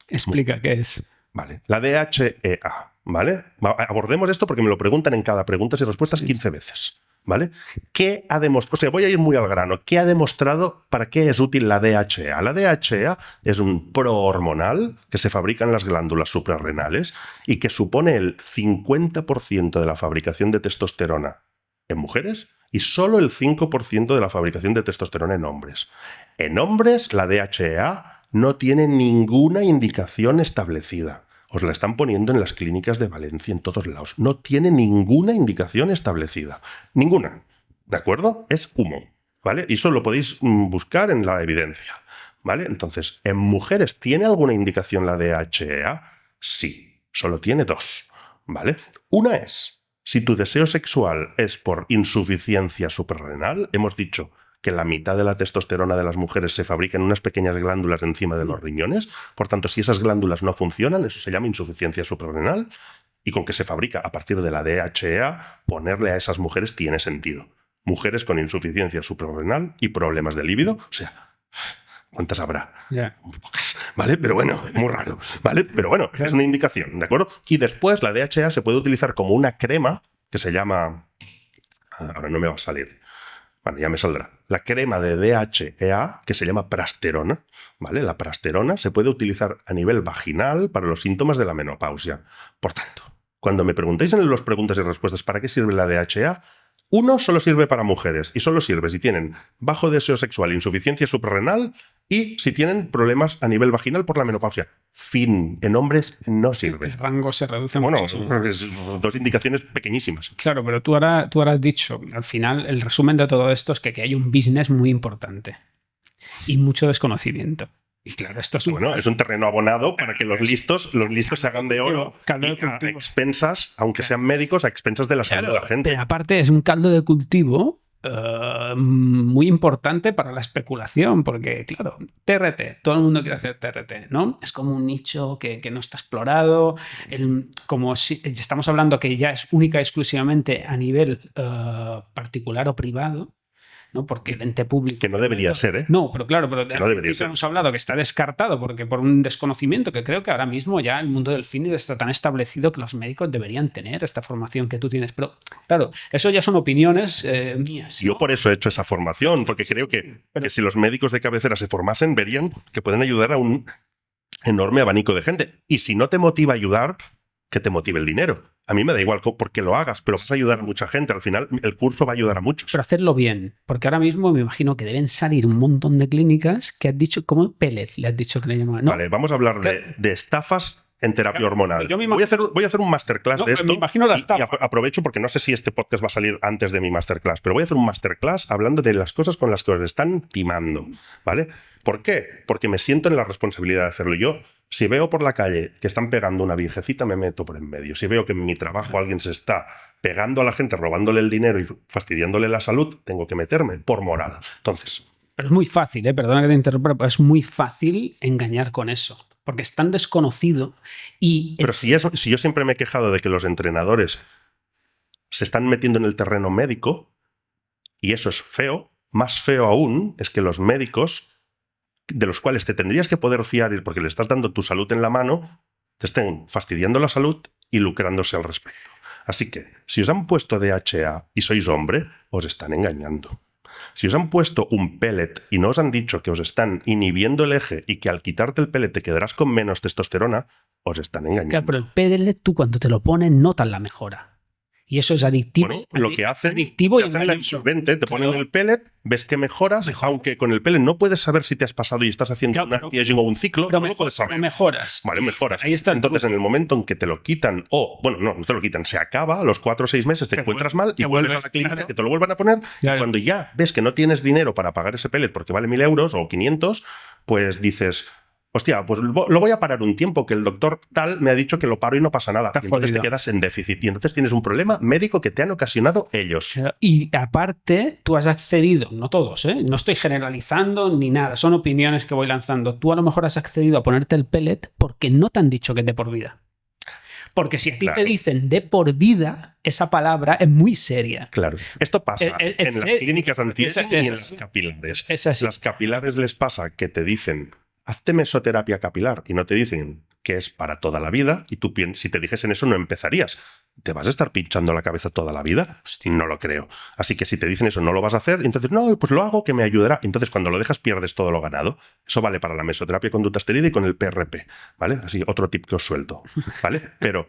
Explica qué es. Vale, la DHEA, ¿vale? Abordemos esto porque me lo preguntan en cada preguntas y respuestas 15 veces, ¿vale? ¿Qué ha demostrado? O sea, voy a ir muy al grano. ¿Qué ha demostrado para qué es útil la DHEA? La DHEA es un prohormonal que se fabrica en las glándulas suprarrenales y que supone el 50% de la fabricación de testosterona en mujeres y solo el 5% de la fabricación de testosterona en hombres. En hombres, la DHEA no tiene ninguna indicación establecida. Os la están poniendo en las clínicas de Valencia, en todos lados. No tiene ninguna indicación establecida. Ninguna. ¿De acuerdo? Es humo. ¿Vale? Y eso lo podéis buscar en la evidencia. ¿Vale? Entonces, ¿en mujeres tiene alguna indicación la DHEA? Sí. Solo tiene dos. ¿Vale? Una es, si tu deseo sexual es por insuficiencia suprarrenal, hemos dicho que la mitad de la testosterona de las mujeres se fabrica en unas pequeñas glándulas encima de los riñones. Por tanto, si esas glándulas no funcionan, eso se llama insuficiencia suprarrenal. Y con que se fabrica a partir de la DHEA, ponerle a esas mujeres tiene sentido. Mujeres con insuficiencia suprarrenal y problemas de líbido. O sea, ¿cuántas habrá? Yeah. Muy pocas, ¿vale? Pero bueno, muy raro, ¿vale? Pero bueno, es una indicación, ¿de acuerdo? Y después la DHEA se puede utilizar como una crema que se llama... Ahora no me va a salir. Bueno, ya me saldrá. La crema de DHEA, que se llama prasterona, ¿vale? La prasterona se puede utilizar a nivel vaginal para los síntomas de la menopausia. Por tanto, cuando me preguntéis en las preguntas y respuestas ¿para qué sirve la DHEA? Uno solo sirve para mujeres y solo sirve si tienen bajo deseo sexual, insuficiencia suprarrenal y si tienen problemas a nivel vaginal por la menopausia. Fin. En hombres no sirve. El rango se reduce muchísimo. muchísimo. Dos indicaciones pequeñísimas. Claro, pero tú ahora has dicho, al final, el resumen de todo esto es que hay un business muy importante y mucho desconocimiento. Y claro, esto es es un terreno abonado para que los listos se hagan de oro a expensas, aunque sean médicos, a expensas de la salud de la gente. Pero aparte es un caldo de cultivo muy importante para la especulación, porque claro, TRT, todo el mundo quiere hacer TRT, ¿no? Es como un nicho que no está explorado, como si estamos hablando que ya es única y exclusivamente a nivel particular o privado, ¿no? Porque el ente público... Que no debería ser, ¿eh? No, pero claro, pero no debería ser. Hemos hablado que está descartado porque por un desconocimiento que creo que ahora mismo ya el mundo del fitness está tan establecido que los médicos deberían tener esta formación que tú tienes. Pero claro, eso ya son opiniones mías, ¿no? Yo por eso he hecho esa formación, porque creo que si los médicos de cabecera se formasen, verían que pueden ayudar a un enorme abanico de gente. Y si no te motiva ayudar, que te motive el dinero. A mí me da igual porque lo hagas, pero vas a ayudar a mucha gente. Al final, el curso va a ayudar a muchos. Pero hacerlo bien, porque ahora mismo me imagino que deben salir un montón de clínicas que has dicho, como pellet, le has dicho que le llaman. No. Vale, vamos a hablar de estafas en terapia hormonal. Voy a hacer un masterclass de esto. Me imagino la estafa. Y aprovecho porque no sé si este podcast va a salir antes de mi masterclass, pero voy a hacer un masterclass hablando de las cosas con las que os están timando, ¿vale? ¿Por qué? Porque me siento en la responsabilidad de hacerlo yo. Si veo por la calle que están pegando a una viejecita, me meto por en medio. Si veo que en mi trabajo alguien se está pegando a la gente, robándole el dinero y fastidiándole la salud, tengo que meterme por moral. Entonces... Pero es muy fácil, perdona que te interrumpa, pero es muy fácil engañar con eso. Porque es tan desconocido y... Pero si yo siempre me he quejado de que los entrenadores se están metiendo en el terreno médico, y eso es feo, más feo aún es que los médicos, de los cuales te tendrías que poder fiar porque le estás dando tu salud en la mano, te estén fastidiando la salud y lucrándose al respecto. Así que, si os han puesto DHEA y sois hombre, os están engañando. Si os han puesto un pellet y no os han dicho que os están inhibiendo el eje y que al quitarte el pellet te quedarás con menos testosterona, os están engañando. Claro, pero el pellet tú cuando te lo pones notas la mejora. Y eso es adictivo. Bueno, lo que hacen, adictivo te y hacen la engañoso. insolvente, te ponen el pellet, ves que mejoras, aunque con el pellet no puedes saber si te has pasado y estás haciendo un anti-aging o un ciclo, pero no lo puedes saber. mejoras. Vale, mejoras. Ahí está. Entonces, en el momento en que te lo quitan, no te lo quitan, se acaba, a los 4 o 6 meses te encuentras mal y vuelves a la clínica, claro. que te lo vuelvan a poner. Claro. Y cuando ya ves que no tienes dinero para pagar ese pellet porque vale 1.000 euros o 500, pues dices, hostia, pues lo voy a parar un tiempo, que el doctor tal me ha dicho que lo paro y no pasa nada. Y entonces te quedas en déficit. Y entonces tienes un problema médico que te han ocasionado ellos. Y aparte, tú has accedido, no todos, no estoy generalizando ni nada, son opiniones que voy lanzando. Tú a lo mejor has accedido a ponerte el pellet porque no te han dicho que es de por vida. Porque si a ti te dicen de por vida, esa palabra es muy seria. Claro. Esto pasa en las clínicas anti-aging y en las capilares. Las capilares les pasa que te dicen, hazte mesoterapia capilar, y no te dicen que es para toda la vida, y tú si te dijesen eso no empezarías. ¿Te vas a estar pinchando la cabeza toda la vida? Hostia, no lo creo. Así que si te dicen eso no lo vas a hacer, entonces no, pues lo hago, que me ayudará. Entonces cuando lo dejas pierdes todo lo ganado. Eso vale para la mesoterapia con dutasteride y con el PRP, ¿vale? Así, otro tip que os suelto, ¿vale? Pero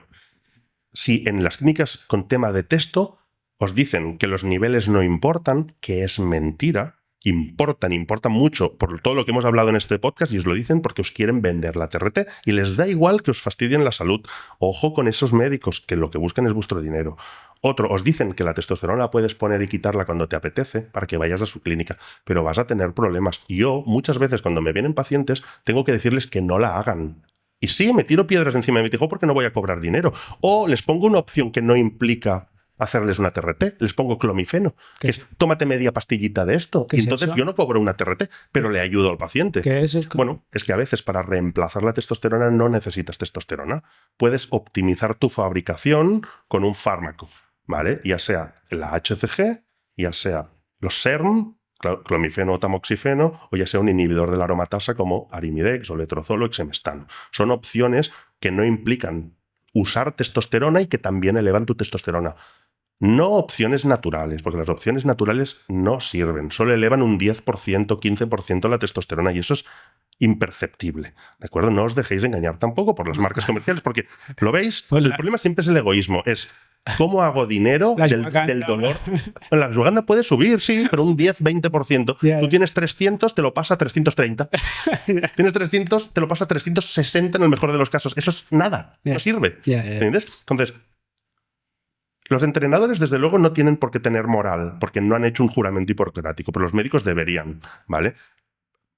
si en las clínicas con tema de testo os dicen que los niveles no importan, que es mentira, importan mucho por todo lo que hemos hablado en este podcast, y os lo dicen porque os quieren vender la TRT y les da igual que os fastidien la salud. Ojo con esos médicos que lo que buscan es vuestro dinero. Otro, os dicen que la testosterona la puedes poner y quitarla cuando te apetece para que vayas a su clínica, pero vas a tener problemas. Yo, muchas veces cuando me vienen pacientes, tengo que decirles que no la hagan. Y sí, me tiro piedras encima de mi tejado porque no voy a cobrar dinero. O les pongo una opción que no implica hacerles una TRT, les pongo clomifeno, que es tómate media pastillita de esto, y entonces yo no cobro una TRT, pero le ayudo al paciente. ¿Qué es eso? Bueno, es que a veces para reemplazar la testosterona no necesitas testosterona. Puedes optimizar tu fabricación con un fármaco, ¿vale? Ya sea la HCG, ya sea los SERM, clomifeno o tamoxifeno, o ya sea un inhibidor de la aromatasa como arimidex o letrozol o exemestano. Son opciones que no implican usar testosterona y que también elevan tu testosterona. No opciones naturales, porque las opciones naturales no sirven. Solo elevan un 10%, 15% la testosterona y eso es imperceptible. ¿De acuerdo? No os dejéis engañar tampoco por las marcas comerciales, porque lo veis, el problema siempre es el egoísmo. Es ¿cómo hago dinero del dolor? La ashwagandha puede subir, sí, pero un 10-20%. Tú tienes 300, te lo pasa a 330. Tienes 300, te lo pasa a 360 en el mejor de los casos. Eso es nada, no sirve. ¿Entiendes? Entonces, los entrenadores, desde luego, no tienen por qué tener moral, porque no han hecho un juramento hipocrático, pero los médicos deberían, ¿vale?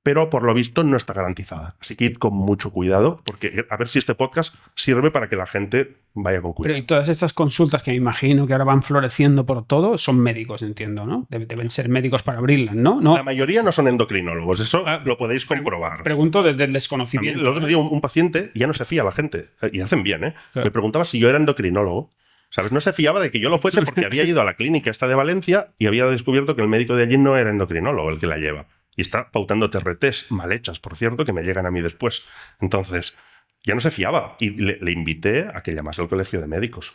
Pero por lo visto no está garantizada. Así que id con mucho cuidado, porque a ver si este podcast sirve para que la gente vaya con cuidado. Pero y todas estas consultas que me imagino que ahora van floreciendo por todo, son médicos, entiendo, ¿no? Deben ser médicos para abrirlas, ¿no? La mayoría no son endocrinólogos, eso lo podéis comprobar. Pregunto desde el desconocimiento. El otro día un paciente, ya no se fía a la gente, y hacen bien, ¿eh? Claro. Me preguntaba si yo era endocrinólogo. ¿Sabes? No se fiaba de que yo lo fuese porque había ido a la clínica esta de Valencia y había descubierto que el médico de allí no era endocrinólogo el que la lleva. Y está pautando TRTs mal hechas, por cierto, que me llegan a mí después. Entonces, ya no se fiaba. Y le invité a que llamase al colegio de médicos.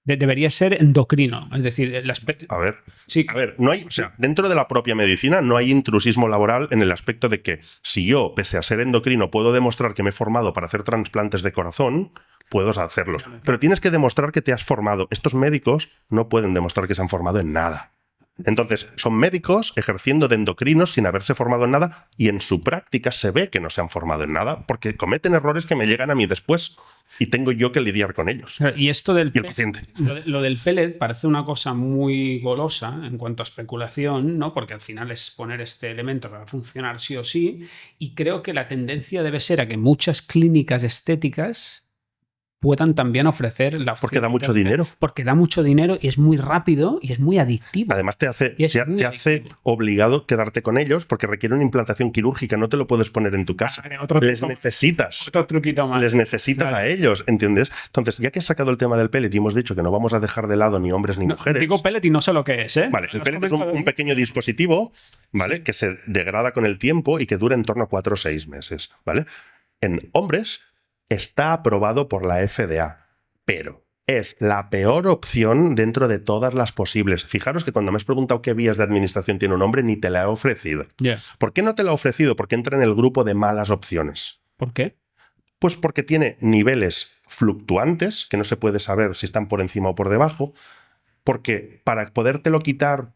Debería ser endocrino. Es decir, a ver, no hay, o sea, dentro de la propia medicina no hay intrusismo laboral en el aspecto de que si yo, pese a ser endocrino, puedo demostrar que me he formado para hacer trasplantes de corazón, puedo hacerlos. Pero tienes que demostrar que te has formado. Estos médicos no pueden demostrar que se han formado en nada. Entonces, son médicos ejerciendo de endocrinos sin haberse formado en nada y en su práctica se ve que no se han formado en nada porque cometen errores que me llegan a mí después y tengo yo que lidiar con ellos. Y esto del el paciente. Lo del pellet parece una cosa muy golosa en cuanto a especulación, ¿no? Porque al final es poner este elemento que va a funcionar sí o sí, y creo que la tendencia debe ser a que muchas clínicas estéticas puedan también ofrecer la opción. Porque da mucho dinero. Porque da mucho dinero y es muy rápido y es muy adictivo. Además te hace obligado quedarte con ellos porque requiere una implantación quirúrgica, no te lo puedes poner en tu casa. Necesitas. Otro truquito más. Les necesitas a ellos, ¿entiendes? Entonces, ya que has sacado el tema del pellet y hemos dicho que no vamos a dejar de lado ni hombres ni mujeres. Digo pellet y no sé lo que es, ¿eh? Vale, el pellet es un pequeño dispositivo, ¿vale? Que se degrada con el tiempo y que dura en torno a 4 o 6 meses, ¿vale? En hombres está aprobado por la FDA, pero es la peor opción dentro de todas las posibles. Fijaros que cuando me has preguntado qué vías de administración tiene un hombre, ni te la he ofrecido. ¿Por qué no te la he ofrecido? Porque entra en el grupo de malas opciones. ¿Por qué? Pues porque tiene niveles fluctuantes, que no se puede saber si están por encima o por debajo. Porque para podértelo quitar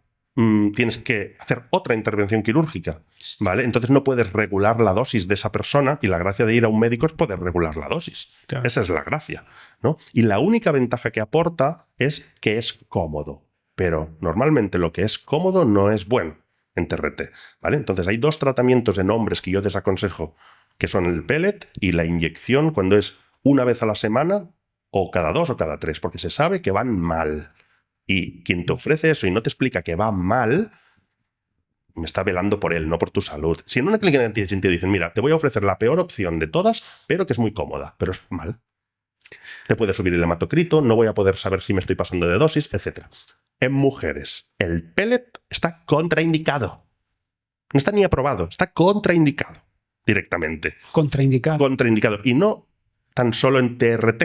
tienes que hacer otra intervención quirúrgica, ¿vale? Entonces no puedes regular la dosis de esa persona y la gracia de ir a un médico es poder regular la dosis. Claro. Esa es la gracia, ¿no? Y la única ventaja que aporta es que es cómodo. Pero normalmente lo que es cómodo no es bueno en TRT, ¿vale? Entonces hay 2 tratamientos en hombres que yo desaconsejo, que son el pellet y la inyección cuando es una vez a la semana o cada 2 o cada 3, porque se sabe que van mal. Y quien te ofrece eso y no te explica que va mal, me está velando por él, no por tu salud. Si en una clínica de anti-aging te dicen, mira, te voy a ofrecer la peor opción de todas, pero que es muy cómoda, pero es mal. Te puede subir el hematocrito, no voy a poder saber si me estoy pasando de dosis, etc. En mujeres, el pellet está contraindicado. No está ni aprobado, está contraindicado directamente. Contraindicado. Contraindicado. Y no tan solo en TRT.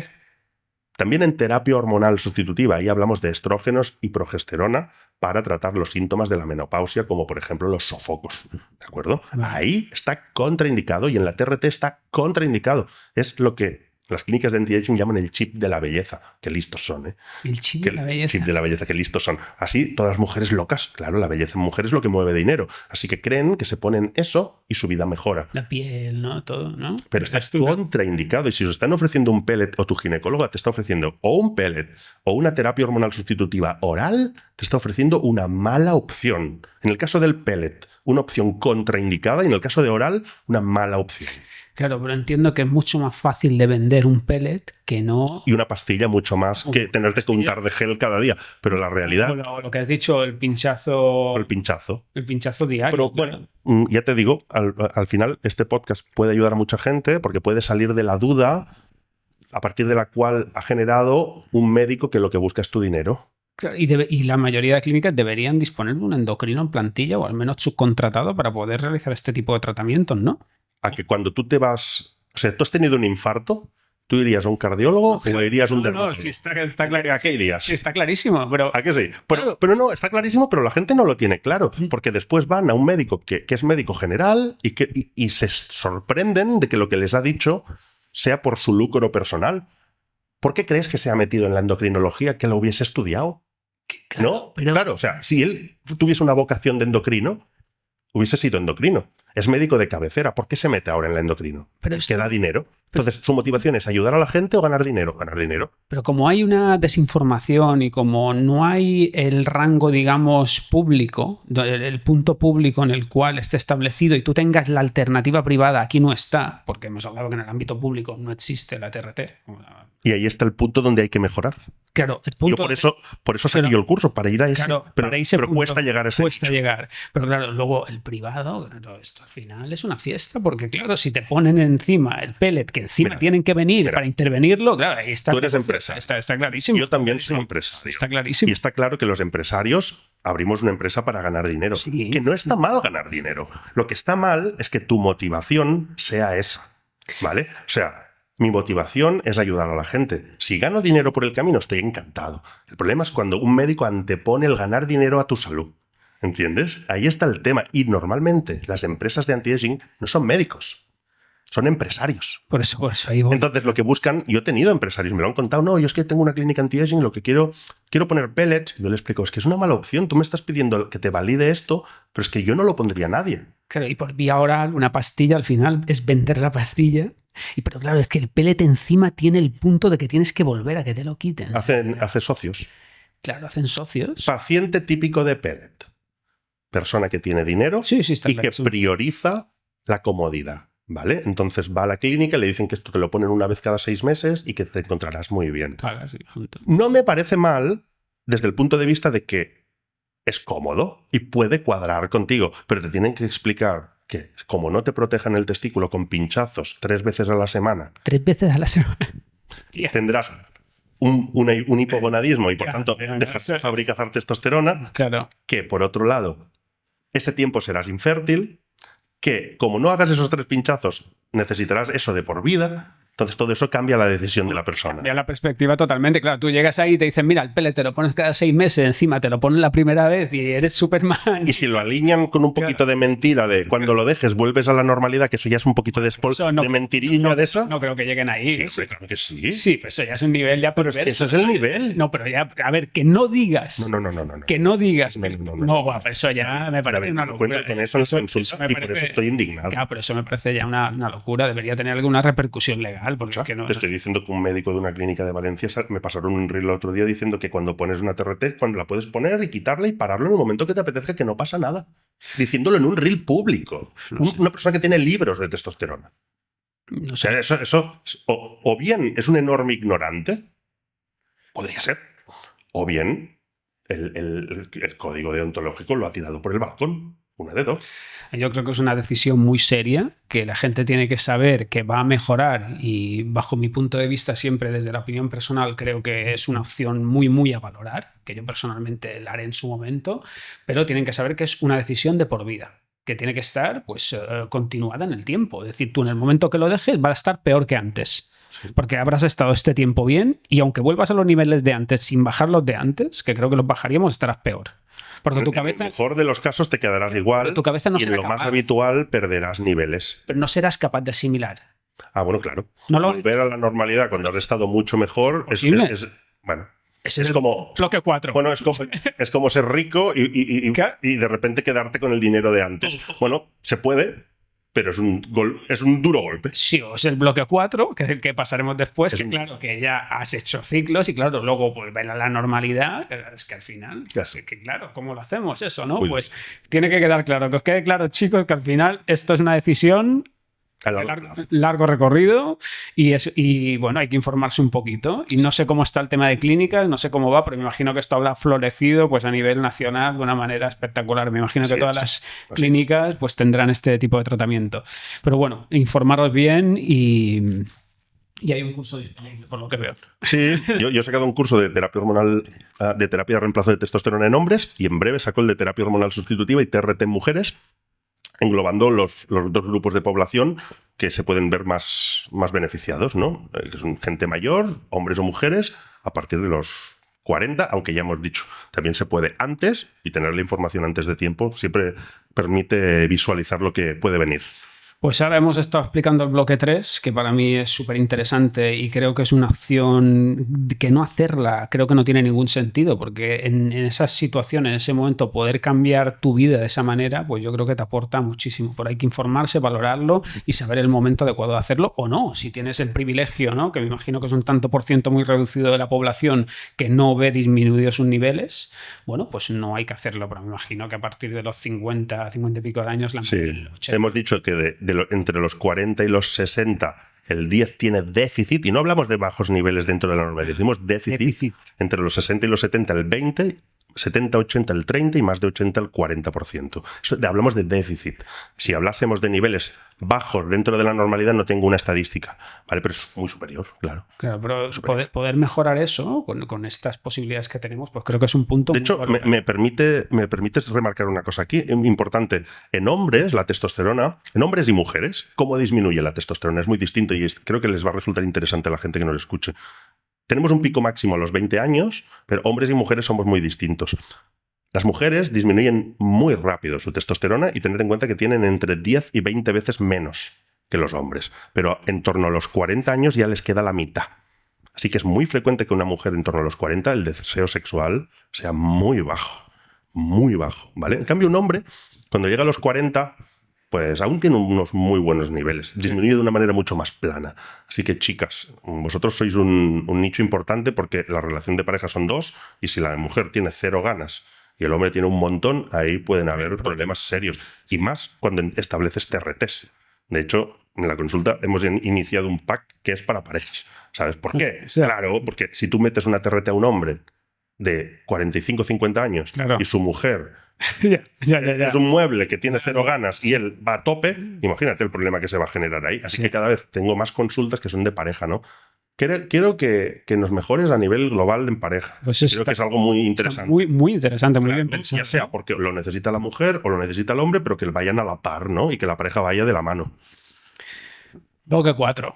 También en terapia hormonal sustitutiva, ahí hablamos de estrógenos y progesterona para tratar los síntomas de la menopausia, como por ejemplo los sofocos, ¿de acuerdo? Vale. Ahí está contraindicado y en la TRT está contraindicado. Es lo que las clínicas de anti-aging llaman el chip de la belleza. Qué listos son, ¿eh? El chip de la belleza. Chip de la belleza, qué listos son. Así, todas las mujeres locas, claro, la belleza en mujeres es lo que mueve dinero. Así que creen que se ponen eso y su vida mejora. La piel, ¿no? Todo, ¿no? Pero está contraindicado. Y si os están ofreciendo un pellet o tu ginecóloga te está ofreciendo o un pellet o una terapia hormonal sustitutiva oral, te está ofreciendo una mala opción. En el caso del pellet, una opción contraindicada y en el caso de oral, una mala opción. Claro, pero entiendo que es mucho más fácil de vender un pellet que no... Y una pastilla mucho más que tenerte que untar de gel cada día. Pero la realidad... O lo que has dicho, el pinchazo... El pinchazo. El pinchazo diario. Pero bueno, ya te digo, al final este podcast puede ayudar a mucha gente porque puede salir de la duda a partir de la cual ha generado un médico que lo que busca es tu dinero. Claro, y la mayoría de clínicas deberían disponer de un endocrino en plantilla o al menos subcontratado para poder realizar este tipo de tratamientos, ¿no? A que cuando tú te vas... O sea, tú has tenido un infarto, ¿tú irías a un cardiólogo o irías a un dermatólogo? No, sí está claro. ¿A qué irías? Sí, está clarísimo, pero... ¿A qué sí? Claro. Pero no, está clarísimo, pero la gente no lo tiene claro. Porque después van a un médico que es médico general y se sorprenden de que lo que les ha dicho sea por su lucro personal. ¿Por qué crees que se ha metido en la endocrinología que lo hubiese estudiado? Claro, ¿No? pero... Claro, o sea, si él tuviese una vocación de endocrino, hubiese sido endocrino. Es médico de cabecera. ¿Por qué se mete ahora en la endocrino? Pero Es que da dinero. Entonces, su motivación es ayudar a la gente o ganar dinero. Ganar dinero. Pero como hay una desinformación y como no hay el rango, digamos, público, el punto público en el cual esté establecido y tú tengas la alternativa privada, aquí no está, porque hemos hablado que en el ámbito público no existe la TRT. Y ahí está el punto donde hay que mejorar. Claro, el punto... Yo por eso saqué yo el curso, para ir a ese. Claro, pero para ese pero punto cuesta llegar a ese cuesta nicho. llegar. Pero claro, luego el privado, claro, esto al final es una fiesta, porque claro, si te ponen encima el pellet, que encima Mira, tienen que venir para intervenirlo, claro, ahí está. Tú eres empresa. Está clarísimo. Yo también soy empresario. Está clarísimo. Y está claro que los empresarios abrimos una empresa para ganar dinero. Sí. Que no está mal ganar dinero. Lo que está mal es que tu motivación sea esa. ¿Vale? O sea, mi motivación es ayudar a la gente. Si gano dinero por el camino, estoy encantado. El problema es cuando un médico antepone el ganar dinero a tu salud. ¿Entiendes? Ahí está el tema. Y normalmente las empresas de anti-aging no son médicos. Son empresarios. Por eso ahí voy. Entonces, lo que buscan, yo he tenido empresarios, me lo han contado, no, yo es que tengo una clínica anti-aging, lo que quiero poner pellets. Yo le explico, es que es una mala opción, tú me estás pidiendo que te valide esto, pero es que yo no lo pondría a nadie. Claro, y por vía oral, una pastilla al final es vender la pastilla. Pero claro, es que el pellet encima tiene el punto de que tienes que volver a que te lo quiten. Hace socios. Claro, hacen socios. Paciente típico de pellet. Persona que tiene dinero Sí, está y que prioriza la comodidad. ¿Vale? Entonces va a la clínica, le dicen que esto te lo ponen una vez cada 6 meses y que te encontrarás muy bien. Pagas, sí, junto. No me parece mal desde el punto de vista de que es cómodo y puede cuadrar contigo, pero te tienen que explicar que como no te protejan el testículo con pinchazos 3 veces a la semana, 3 veces a la semana. Hostia. tendrás un hipogonadismo y por tanto dejas de fabricar testosterona, Claro. que por otro lado, ese tiempo serás infértil, que como no hagas esos 3 pinchazos, necesitarás eso de por vida. Entonces todo eso cambia la decisión de la persona. Cambia la perspectiva totalmente. Claro, tú llegas ahí y te dicen, mira, el pele te lo pones cada 6 meses, encima te lo pones la primera vez y eres Superman. Y si lo alinean con un poquito de mentira, de cuando lo dejes vuelves a la normalidad, que eso ya es un poquito de mentirilla de eso. No creo que lleguen ahí. Sí, hombre, claro que sí. Sí, pues eso ya es un nivel ya pero es que eso es el nivel. No, pero ya, a ver, que no digas. No. Que no digas. No, guau, eso ya me parece una locura. Cuento con eso en las consultas y por eso estoy indignado. Claro, pero eso me parece ya una locura. Debería tener alguna repercusión legal. Porque es que no, te estoy diciendo que un médico de una clínica de Valencia me pasaron un reel el otro día diciendo que cuando pones una TRT, cuando la puedes poner y quitarla y pararlo en el momento que te apetezca, que no pasa nada. Diciéndolo en un reel público. No sé. Una persona que tiene libros de testosterona. No sé. O sea, eso o bien es un enorme ignorante, podría ser, o bien el código deontológico lo ha tirado por el balcón. Una de dos. Yo creo que es una decisión muy seria, que la gente tiene que saber que va a mejorar y bajo mi punto de vista siempre desde la opinión personal creo que es una opción muy, muy a valorar, que yo personalmente la haré en su momento, pero tienen que saber que es una decisión de por vida, que tiene que estar pues continuada en el tiempo. Es decir, tú en el momento que lo dejes va a estar peor que antes. Porque habrás estado este tiempo bien y aunque vuelvas a los niveles de antes sin bajar los de antes, que creo que los bajaríamos, estarás peor. Porque tu cabeza, en el mejor de los casos te quedarás igual tu cabeza no y en lo más habitual perderás niveles. Pero no serás capaz de asimilar. Ah, bueno, claro. No volver a la normalidad cuando has estado mucho mejor bueno. Ese es como bloque 4. Bueno, es como ser rico y de repente quedarte con el dinero de antes. Bueno, se puede, pero es un duro golpe. Sí, o es el bloque 4, que es el que pasaremos después, claro, que ya has hecho ciclos y claro, luego volver a la normalidad, es que al final, que claro, ¿cómo lo hacemos eso, no? Pues tiene que quedar claro, que os quede claro, chicos, que al final esto es una decisión largo recorrido y bueno, hay que informarse un poquito y no sé cómo está el tema de clínicas, no sé cómo va, pero me imagino que esto habrá florecido pues a nivel nacional de una manera espectacular. Me imagino que todas las clínicas pues tendrán este tipo de tratamiento, pero bueno, informaros bien y hay un curso disponible, por lo que veo. Sí, yo he sacado un curso de terapia hormonal, de terapia de reemplazo de testosterona en hombres y en breve saco el de terapia hormonal sustitutiva y TRT en mujeres, englobando los dos grupos de población que se pueden ver más beneficiados, ¿no? Que son gente mayor, hombres o mujeres, a partir de los 40, aunque ya hemos dicho, también se puede antes y tener la información antes de tiempo siempre permite visualizar lo que puede venir. Pues ahora hemos estado explicando el bloque 3, que para mí es súper interesante y creo que es una opción que no hacerla, creo que no tiene ningún sentido, porque en esas situaciones, en ese momento, poder cambiar tu vida de esa manera, pues yo creo que te aporta muchísimo. Pero hay que informarse, valorarlo y saber el momento adecuado de hacerlo o no. Si tienes el privilegio, ¿no? Que me imagino que es un tanto por ciento muy reducido de la población que no ve disminuidos sus niveles, bueno, pues no hay que hacerlo, pero me imagino que a partir de los 50 y pico de años... Hemos dicho que entre los 40 y los 60 el 10 tiene déficit, y no hablamos de bajos niveles dentro de la normalidad, decimos déficit. Entre los 60 y los 70 el 20, 70, 80 el 30 y más de 80 el 40%. Hablamos de déficit. Si hablásemos de niveles bajos dentro de la normalidad no tengo una estadística, ¿vale? Pero es muy superior, claro. Claro, pero poder mejorar eso con estas posibilidades que tenemos, pues creo que es un punto. De hecho, me permites remarcar una cosa aquí importante. En hombres, la testosterona, en hombres y mujeres, ¿cómo disminuye la testosterona? Es muy distinto y creo que les va a resultar interesante a la gente que nos escuche. Tenemos un pico máximo a los 20 años, pero hombres y mujeres somos muy distintos. Las mujeres disminuyen muy rápido su testosterona y tened en cuenta que tienen entre 10 y 20 veces menos que los hombres. Pero en torno a los 40 años ya les queda la mitad. Así que es muy frecuente que una mujer en torno a los 40, el deseo sexual sea muy bajo, ¿vale? En cambio, un hombre, cuando llega a los 40... pues aún tiene unos muy buenos niveles, disminuido de una manera mucho más plana. Así que, chicas, vosotros sois un nicho importante porque la relación de pareja son dos y si la mujer tiene 0 ganas y el hombre tiene un montón, ahí pueden haber problemas serios. Y más cuando estableces TRTs. De hecho, en la consulta hemos iniciado un pack que es para parejas. ¿Sabes por qué? Sí. Claro, porque si tú metes una TRT a un hombre de 45 o 50 años y su mujer... es un mueble que tiene 0 ganas y él va a tope, imagínate el problema que se va a generar ahí. Así que cada vez tengo más consultas que son de pareja, ¿no? Quiero que nos mejores a nivel global en pareja. Pues creo que es algo muy interesante. Muy interesante, muy bien pensado. Ya sea porque lo necesita la mujer o lo necesita el hombre, pero que vayan a la par, ¿no? Y que la pareja vaya de la mano. Bloque 4.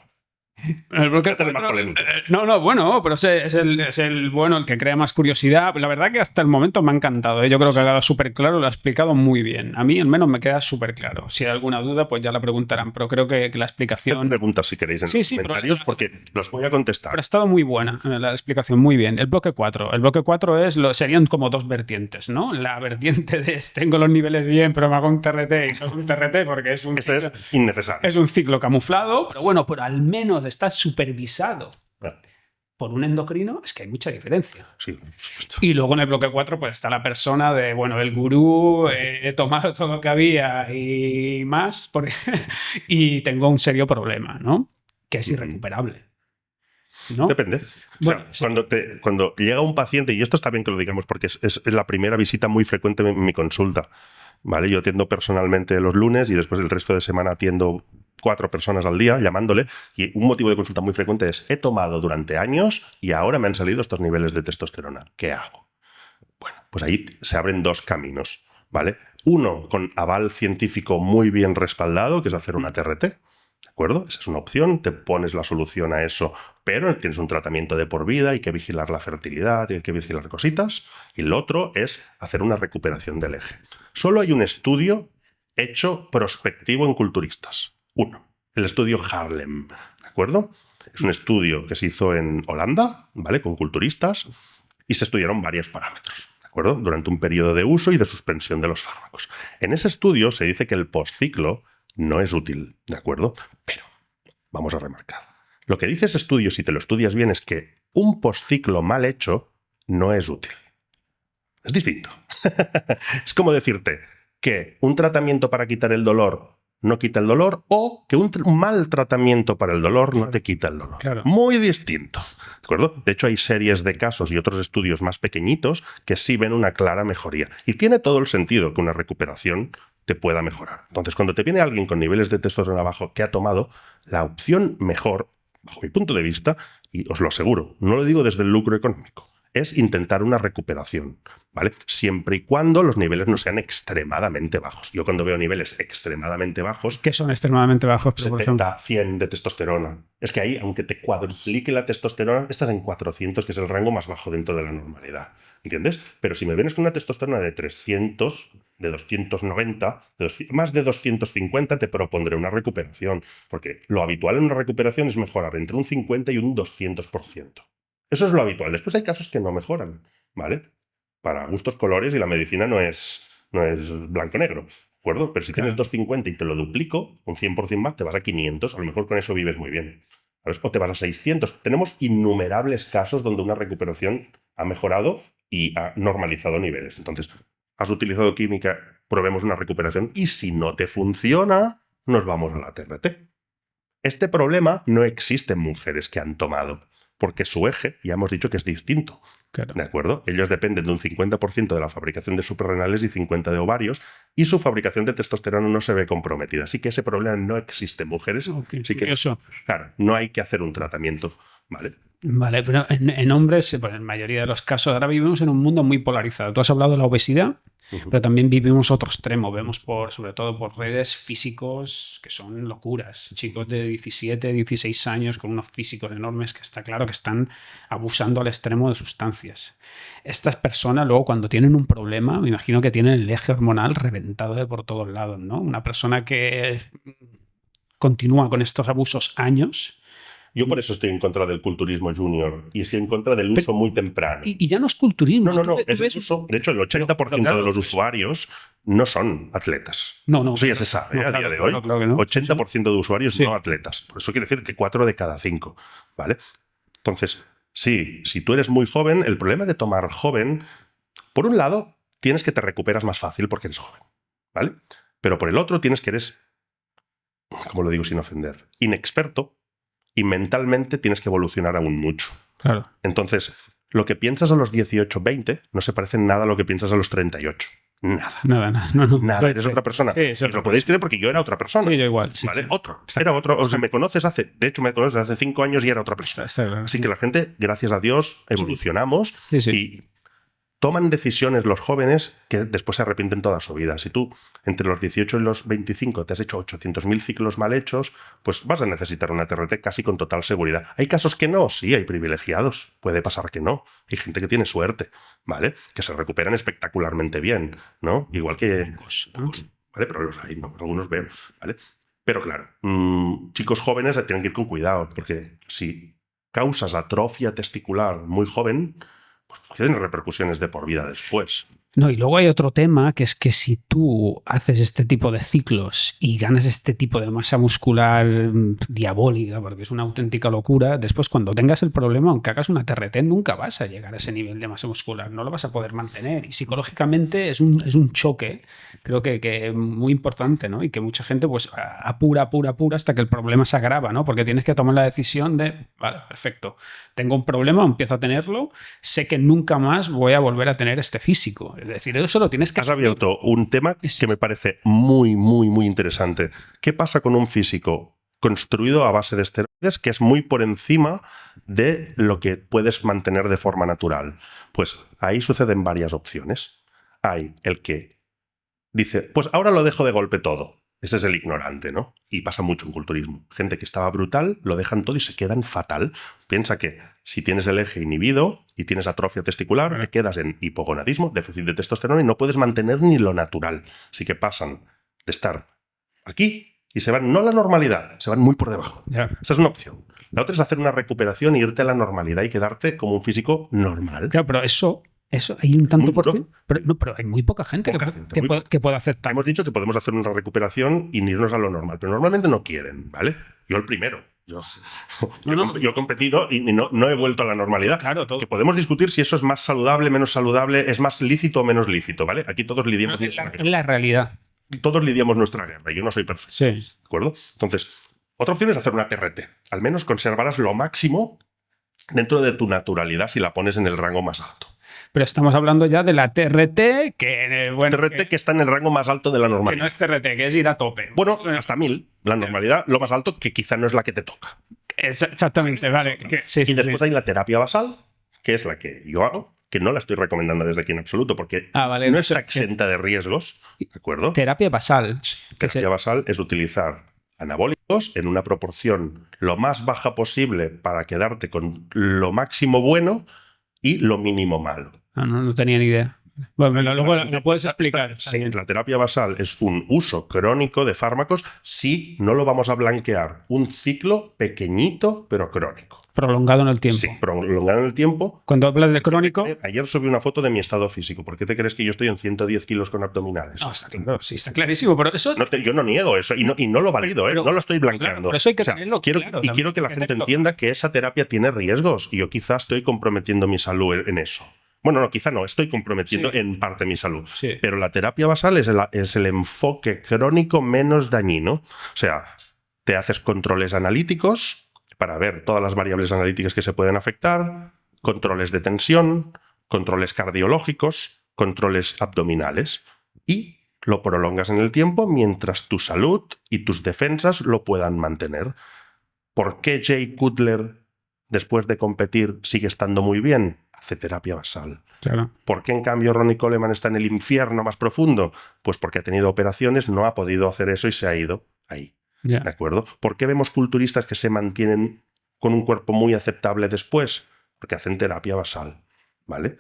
El bloque Este es más 4, polémico. no, bueno, pero ese es el bueno, el que crea más curiosidad. La verdad que hasta el momento me ha encantado, ¿eh? Yo creo que ha quedado súper claro, lo ha explicado muy bien. A mí al menos me queda súper claro. Si hay alguna duda, pues ya la preguntarán, pero creo que la Haced explicación... preguntas si queréis en Sí, los sí, comentarios porque los voy a contestar. Pero ha estado muy buena la explicación, muy bien. El bloque 4. El bloque 4 serían como dos vertientes, ¿no? La vertiente de tengo los niveles bien, pero me hago un TRT y no es un TRT porque es un Ese ciclo, es innecesario. es un ciclo camuflado, pero bueno, pero al menos está supervisado Ah, por un endocrino, es que hay mucha diferencia. sí, por supuesto. Y luego en el bloque 4 pues está la persona de, bueno, el gurú, he tomado todo lo que había y más, y tengo un serio problema, ¿no? Que es irrecuperable. ¿No? Depende. Bueno, o sea, cuando llega un paciente, y esto está bien que lo digamos porque es la primera visita muy frecuente en mi consulta, ¿vale? Yo atiendo personalmente los lunes y después el resto de semana atiendo 4 personas al día llamándole, y un motivo de consulta muy frecuente es: he tomado durante años y ahora me han salido estos niveles de testosterona. ¿Qué hago? Bueno, pues ahí se abren 2 caminos, ¿vale? Uno con aval científico muy bien respaldado, que es hacer una TRT. ¿De acuerdo? Esa es una opción, te pones la solución a eso, pero tienes un tratamiento de por vida, hay que vigilar la fertilidad, hay que vigilar cositas. Y el otro es hacer una recuperación del eje. Solo hay un estudio hecho prospectivo en culturistas. Uno, el estudio Haarlem, ¿de acuerdo? Es un estudio que se hizo en Holanda, ¿vale? Con culturistas, y se estudiaron varios parámetros, ¿de acuerdo? Durante un periodo de uso y de suspensión de los fármacos. En ese estudio se dice que el postciclo no es útil, ¿de acuerdo? Pero vamos a remarcar. Lo que dice ese estudio, si te lo estudias bien, es que un postciclo mal hecho no es útil. Es distinto. Es como decirte que un tratamiento para quitar el dolor no quita el dolor, o que un mal tratamiento para el dolor no te quita el dolor. Claro. Muy distinto. ¿De acuerdo? De hecho, hay series de casos y otros estudios más pequeñitos que sí ven una clara mejoría. Y tiene todo el sentido que una recuperación te pueda mejorar. Entonces, cuando te viene alguien con niveles de testosterona bajo que ha tomado, la opción mejor, bajo mi punto de vista, y os lo aseguro, no lo digo desde el lucro económico, es intentar una recuperación, ¿vale? Siempre y cuando los niveles no sean extremadamente bajos. Yo cuando veo niveles extremadamente bajos... ¿Qué son extremadamente bajos? 70, 100 de testosterona. Es que ahí, aunque te cuadruplique la testosterona, estás en 400, que es el rango más bajo dentro de la normalidad. ¿Entiendes? Pero si me vienes con una testosterona de 300, de 290, más de 250, te propondré una recuperación. Porque lo habitual en una recuperación es mejorar entre un 50 y un 200%. Eso es lo habitual. Después hay casos que no mejoran, ¿vale? Para gustos colores, y la medicina no es blanco-negro, ¿de acuerdo? Pero si tienes 250 y te lo duplico, un 100% más, te vas a 500, a lo mejor con eso vives muy bien, ¿sabes? O te vas a 600. Tenemos innumerables casos donde una recuperación ha mejorado y ha normalizado niveles. Entonces, has utilizado química, probemos una recuperación, y si no te funciona, nos vamos a la TRT. Este problema no existe en mujeres que han tomado, porque su eje, ya hemos dicho que es distinto. Claro. ¿De acuerdo? Ellos dependen de un 50% de la fabricación de suprarrenales y 50% de ovarios, y su fabricación de testosterona no se ve comprometida. Así que ese problema no existe en mujeres. Okay, así que, claro, no hay que hacer un tratamiento, ¿vale? Vale, pero en hombres, pues en la mayoría de los casos, ahora vivimos en un mundo muy polarizado. Tú has hablado de la obesidad, pero también vivimos otro extremo. Vemos sobre todo por redes físicos que son locuras. Chicos de 17, 16 años con unos físicos enormes que está claro que están abusando al extremo de sustancias. Estas personas luego cuando tienen un problema, me imagino que tienen el eje hormonal reventado de por todos lados, ¿no? Una persona que continúa con estos abusos años... Yo por eso estoy en contra del culturismo junior y estoy en contra del uso muy temprano. Y ya no es culturismo. No, es el uso. De hecho, el 80% de los usuarios no son atletas. No. Eso ya se sabe a día de hoy. Claro que no. 80% de usuarios no atletas. Por eso quiere decir que 4 de cada 5. ¿Vale? Entonces, sí, si tú eres muy joven, el problema de tomar joven, por un lado, tienes que te recuperas más fácil porque eres joven. ¿Vale? Pero por el otro, tienes que eres, como lo digo sin ofender, inexperto. Y mentalmente tienes que evolucionar aún mucho. Claro. Entonces, lo que piensas a los 18, 20 no se parece en nada a lo que piensas a los 38. Nada. Nada. Eres otra persona. Sí, y os lo podéis creer porque yo era otra persona. Sí, yo igual. Sí, ¿vale? sí. Otro. Era otro. O sea, me conoces hace 5 años y era otra persona. Claro. Así que la gente, gracias a Dios, evolucionamos. Sí. Y toman decisiones los jóvenes que después se arrepienten toda su vida. Si tú entre los 18 y los 25 te has hecho 800.000 ciclos mal hechos, pues vas a necesitar una TRT casi con total seguridad. ¿Hay casos que no? Sí, hay privilegiados. Puede pasar que no. Hay gente que tiene suerte, ¿vale? Que se recuperan espectacularmente bien, ¿no? Igual que... Pocos, ¿vale? Pero los hay, ¿no? Algunos veo, ¿vale? Pero claro, chicos jóvenes tienen que ir con cuidado, porque si causas atrofia testicular muy joven, pues tienen repercusiones de por vida después. No, y luego hay otro tema, que es que si tú haces este tipo de ciclos y ganas este tipo de masa muscular diabólica, porque es una auténtica locura, después cuando tengas el problema, aunque hagas una TRT, nunca vas a llegar a ese nivel de masa muscular, no lo vas a poder mantener. Y psicológicamente es un choque, creo que muy importante, ¿no? Y que mucha gente pues apura hasta que el problema se agrava, ¿no? Porque tienes que tomar la decisión de, vale, perfecto, tengo un problema, empiezo a tenerlo, sé que nunca más voy a volver a tener este físico. Es decir, eso lo tienes que... Has abierto un tema que me parece muy, muy, muy interesante. ¿Qué pasa con un físico construido a base de esteroides que es muy por encima de lo que puedes mantener de forma natural? Pues ahí suceden varias opciones. Hay el que dice, pues ahora lo dejo de golpe todo. Ese es el ignorante, ¿no? Y pasa mucho en culturismo. Gente que estaba brutal, lo dejan todo y se quedan fatal. Piensa que si tienes el eje inhibido y tienes atrofia testicular, te quedas en hipogonadismo, déficit de testosterona y no puedes mantener ni lo natural. Así que pasan de estar aquí y se van no a la normalidad, se van muy por debajo. Yeah. Esa es una opción. La otra es hacer una recuperación y irte a la normalidad y quedarte como un físico normal. Claro, pero eso hay un tanto por ciento. Pero hay muy poca gente que pueda aceptar. Hemos dicho que podemos hacer una recuperación y irnos a lo normal, pero normalmente no quieren, ¿vale? Yo el primero. Yo he competido y no he vuelto a la normalidad. Claro, todo. Que podemos discutir si eso es más saludable, menos saludable, es más lícito o menos lícito, ¿vale? Aquí todos lidiamos nuestra guerra. Es la realidad. Todos lidiamos nuestra guerra. Yo no soy perfecto. Sí. ¿De acuerdo? Entonces, otra opción es hacer una TRT. Al menos conservarás lo máximo dentro de tu naturalidad si la pones en el rango más alto. Pero estamos hablando ya de la TRT, que bueno... TRT que está en el rango más alto de la normalidad. Que no es TRT, que es ir a tope. Bueno, hasta 1000. La normalidad, lo más alto, que quizá no es la que te toca. Exactamente, vale. Y después hay la terapia basal, que es la que yo hago, que no la estoy recomendando desde aquí en absoluto, porque vale, no está exenta de riesgos, ¿de acuerdo? Terapia basal. Terapia basal es utilizar anabólicos en una proporción lo más baja posible para quedarte con lo máximo bueno y lo mínimo malo. No tenía ni idea. Bueno, luego lo puedes explicar. Sí, la terapia basal es un uso crónico de fármacos si no lo vamos a blanquear. Un ciclo pequeñito pero crónico. Prolongado en el tiempo. Sí, prolongado en el tiempo. Cuando hablas de crónico... Ayer subí una foto de mi estado físico. ¿Por qué te crees que yo estoy en 110 kilos con abdominales? No, está claro, sí, está clarísimo, pero eso... Yo no niego eso y no lo valido, no lo estoy blanqueando. Claro, pero eso hay que tenerlo quiero que la gente entienda que esa terapia tiene riesgos y yo quizás estoy comprometiendo mi salud en eso. Bueno, no, quizá no, estoy comprometiendo en parte mi salud. Sí. Pero la terapia basal es el enfoque crónico menos dañino. O sea, te haces controles analíticos para ver todas las variables analíticas que se pueden afectar, controles de tensión, controles cardiológicos, controles abdominales y lo prolongas en el tiempo mientras tu salud y tus defensas lo puedan mantener. ¿Por qué Jay Cutler, después de competir, sigue estando muy bien? Hace terapia basal. Claro. ¿Por qué en cambio Ronnie Coleman está en el infierno más profundo? Pues porque ha tenido operaciones, no ha podido hacer eso y se ha ido ahí. Yeah. ¿De acuerdo? ¿Por qué vemos culturistas que se mantienen con un cuerpo muy aceptable después? Porque hacen terapia basal, ¿vale?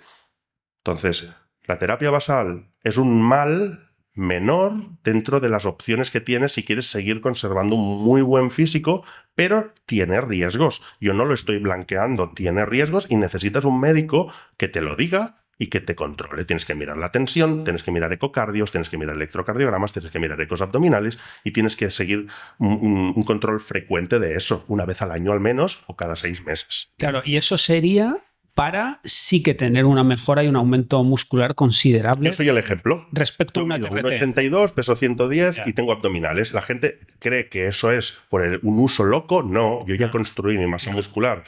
Entonces, la terapia basal es un mal menor dentro de las opciones que tienes si quieres seguir conservando un muy buen físico, pero tiene riesgos. Yo no lo estoy blanqueando, tiene riesgos y necesitas un médico que te lo diga y que te controle. Tienes que mirar la tensión, tienes que mirar ecocardios, tienes que mirar electrocardiogramas, tienes que mirar ecos abdominales y tienes que seguir un control frecuente de eso, una vez al año al menos o cada 6 meses. Claro, y eso sería para sí que tener una mejora y un aumento muscular considerable. Yo soy el ejemplo. Respecto a una TRT. 1,82, peso 110 y tengo abdominales. La gente cree que eso es por un uso loco. No, yo ya construí mi masa muscular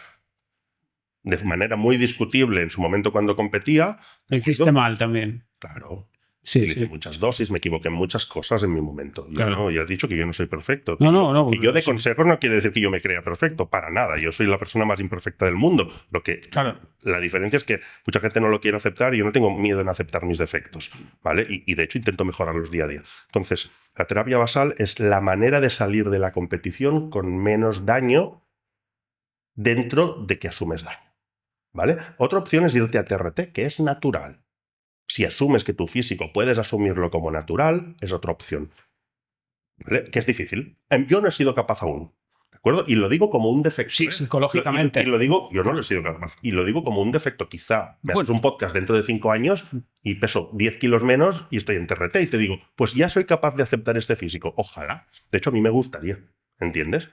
de manera muy discutible en su momento cuando competía. Lo hiciste mal también. Claro. Sí, Utilicé sí. muchas dosis, me equivoqué en muchas cosas en mi momento. Claro. Ya he dicho que yo no soy perfecto. No. Y yo de Sí. consejos no quiere decir que yo me crea perfecto, para nada. Yo soy la persona más imperfecta del mundo. Claro. La diferencia es que mucha gente no lo quiere aceptar y yo no tengo miedo en aceptar mis defectos, ¿vale? Y de hecho intento mejorarlos día a día. Entonces, la terapia basal es la manera de salir de la competición con menos daño dentro de que asumes daño, ¿vale? Otra opción es irte a TRT, que es natural. Si asumes que tu físico puedes asumirlo como natural, es otra opción, ¿vale? Que es difícil. Yo no he sido capaz aún, ¿de acuerdo? Y lo digo como un defecto. Sí, psicológicamente. Y lo digo, yo no lo he sido capaz. Y lo digo como un defecto. Quizá me haces Bueno. un podcast dentro de 5 años y peso 10 kilos menos y estoy en TRT y te digo, pues ya soy capaz de aceptar este físico. Ojalá. De hecho, a mí me gustaría. ¿Entiendes?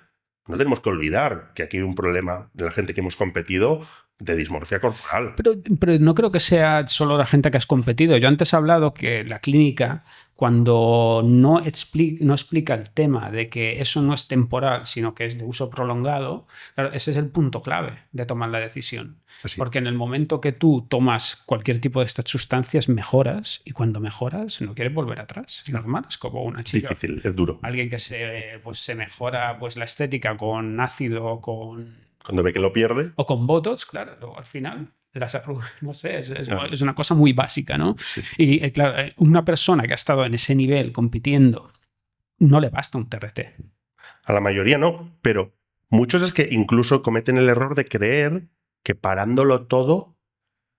No tenemos que olvidar que aquí hay un problema de la gente que hemos competido de dismorfia corporal. Pero no creo que sea solo la gente que has competido. Yo antes he hablado que la clínica, cuando no explica el tema de que eso no es temporal, sino que es de uso prolongado, claro, ese es el punto clave de tomar la decisión. Así. Porque en el momento que tú tomas cualquier tipo de estas sustancias, mejoras, y cuando mejoras no quieres volver atrás. Es normal, es como una chica. Difícil, es duro. Alguien que se mejora pues, la estética con ácido, Cuando ve que lo pierde. o con Botox, claro, luego al final las arrugas, no sé, es una cosa muy básica, ¿no? Sí. Y claro, una persona que ha estado en ese nivel compitiendo, no le basta un TRT. A la mayoría no, pero muchos es que incluso cometen el error de creer que parándolo todo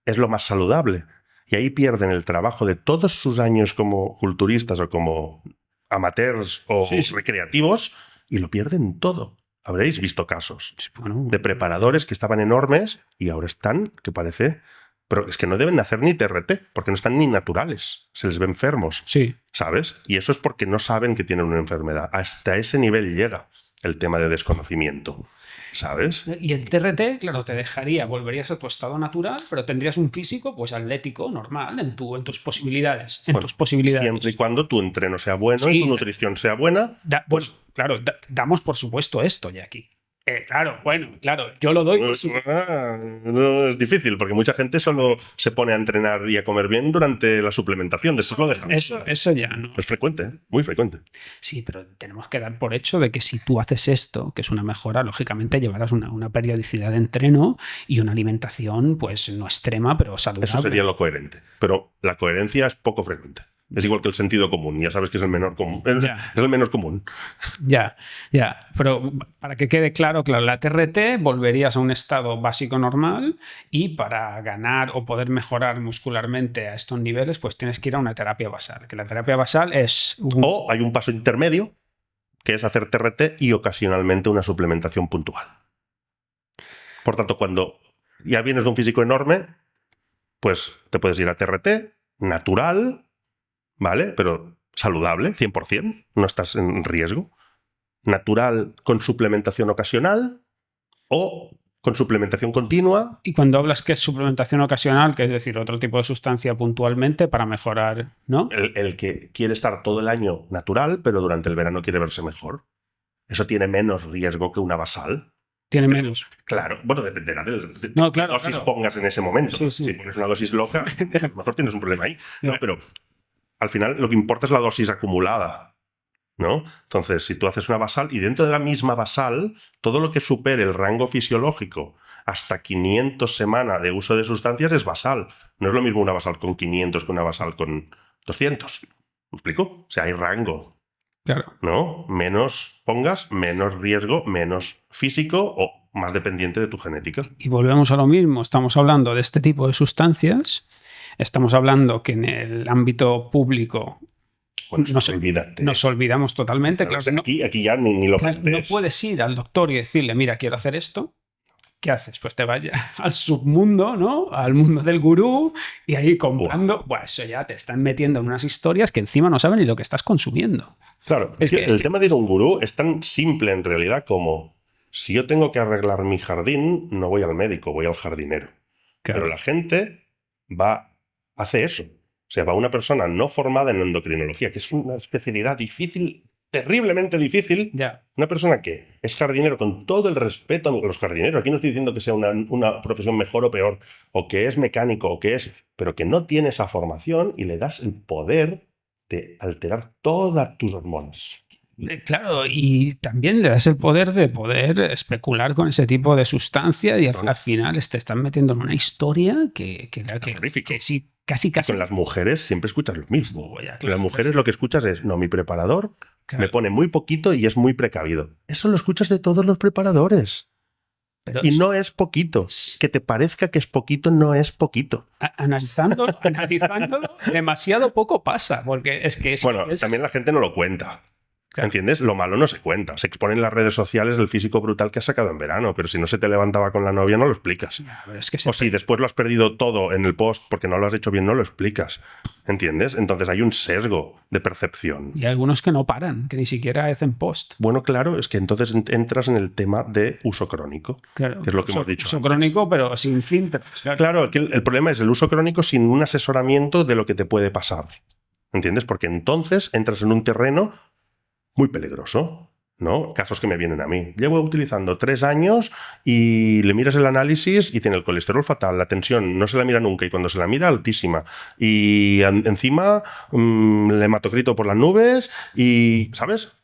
es lo más saludable. Y ahí pierden el trabajo de todos sus años como culturistas o como amateurs o recreativos y lo pierden todo. Habréis visto casos de preparadores que estaban enormes y ahora están, que parece... Pero es que no deben de hacer ni TRT, porque no están ni naturales. Se les ve enfermos. Sí. ¿Sabes? Y eso es porque no saben que tienen una enfermedad. Hasta ese nivel llega el tema de desconocimiento. ¿Sabes? Y el TRT, claro, te dejaría, volverías a tu estado natural, pero tendrías un físico pues atlético, normal, en tus posibilidades. Siempre y cuando tu entreno sea bueno y tu nutrición sea buena. Pues claro, damos por supuesto esto ya aquí. Claro, yo lo doy. No es difícil, porque mucha gente solo se pone a entrenar y a comer bien durante la suplementación. Después lo dejan. Eso ya no. Es frecuente, muy frecuente. Sí, pero tenemos que dar por hecho de que si tú haces esto, que es una mejora, lógicamente llevarás una periodicidad de entreno y una alimentación, pues no extrema, pero saludable. Eso sería lo coherente. Pero la coherencia es poco frecuente. Es igual que el sentido común. Ya sabes que es el menor común. Es el menos común. Ya. Pero para que quede claro, la TRT volverías a un estado básico normal y para ganar o poder mejorar muscularmente a estos niveles, pues tienes que ir a una terapia basal. Que la terapia basal es... O hay un paso intermedio, que es hacer TRT y ocasionalmente una suplementación puntual. Por tanto, cuando ya vienes de un físico enorme, pues te puedes ir a TRT natural, ¿vale? Pero saludable, 100%, no estás en riesgo. Natural con suplementación ocasional o con suplementación continua. Y cuando hablas que es suplementación ocasional, que es decir, otro tipo de sustancia puntualmente para mejorar, ¿no? El que quiere estar todo el año natural, pero durante el verano quiere verse mejor. Eso tiene menos riesgo que una basal. Tiene menos. Claro, bueno, dependerá de qué dosis pongas en ese momento. Sí. Si pones una dosis loca, a lo mejor tienes un problema ahí. No, pero al final lo que importa es la dosis acumulada, ¿no? Entonces, si tú haces una basal y dentro de la misma basal, todo lo que supere el rango fisiológico hasta 500 semanas de uso de sustancias es basal. No es lo mismo una basal con 500 que una basal con 200. ¿Me explico? O sea, hay rango. Claro. ¿No? Menos pongas, menos riesgo, menos físico o más dependiente de tu genética. Y volvemos a lo mismo. Estamos hablando de este tipo de sustancias. Estamos hablando que en el ámbito público nos olvidamos totalmente. Claro, aquí ya ni lo plantees. No puedes ir al doctor y decirle, mira, quiero hacer esto. ¿Qué haces? Pues te vayas al submundo, ¿no? Al mundo del gurú y ahí comprando. Bueno, eso ya te están metiendo en unas historias que encima no saben ni lo que estás consumiendo. Claro, es que el tema de ir a un gurú es tan simple en realidad como si yo tengo que arreglar mi jardín, no voy al médico, voy al jardinero. Claro. Pero la gente hace eso. O sea, va una persona no formada en endocrinología, que es una especialidad difícil terriblemente difícil. Ya. Una persona que es jardinero, con todo el respeto a los jardineros, aquí no estoy diciendo que sea una profesión mejor o peor, o que es mecánico, o que es, pero que no tiene esa formación y le das el poder de alterar todas tus hormonas. Claro, y también le das el poder de poder especular con ese tipo de sustancia y al final te están metiendo en una historia que sí, casi. Con las mujeres siempre escuchas lo mismo. Claro, Con las mujeres lo que escuchas es, no, mi preparador claro. me pone muy poquito y es muy precavido. Eso lo escuchas de todos los preparadores. Pero y no es poquito. Que te parezca que es poquito, no es poquito. Analizándolo, demasiado poco pasa, porque es que... Bueno, también la gente no lo cuenta. Claro. ¿Entiendes? Lo malo no se cuenta. Se expone en las redes sociales el físico brutal que has sacado en verano, pero si no se te levantaba con la novia no lo explicas. Es que o si después lo has perdido todo en el post porque no lo has hecho bien, no lo explicas. ¿Entiendes? Entonces hay un sesgo de percepción. Y hay algunos que no paran, que ni siquiera hacen post. Bueno, claro, es que entonces entras en el tema de uso crónico, claro, que es lo que hemos dicho. Uso crónico, pero sin filtros. Claro, aquí el problema es el uso crónico sin un asesoramiento de lo que te puede pasar. ¿Entiendes? Porque entonces entras en un terreno muy peligroso, ¿no? Casos que me vienen a mí. Llevo utilizando 3 años y le miras el análisis y tiene el colesterol fatal, la tensión no se la mira nunca y cuando se la mira altísima. Y encima el hematocrito por las nubes y, ¿sabes?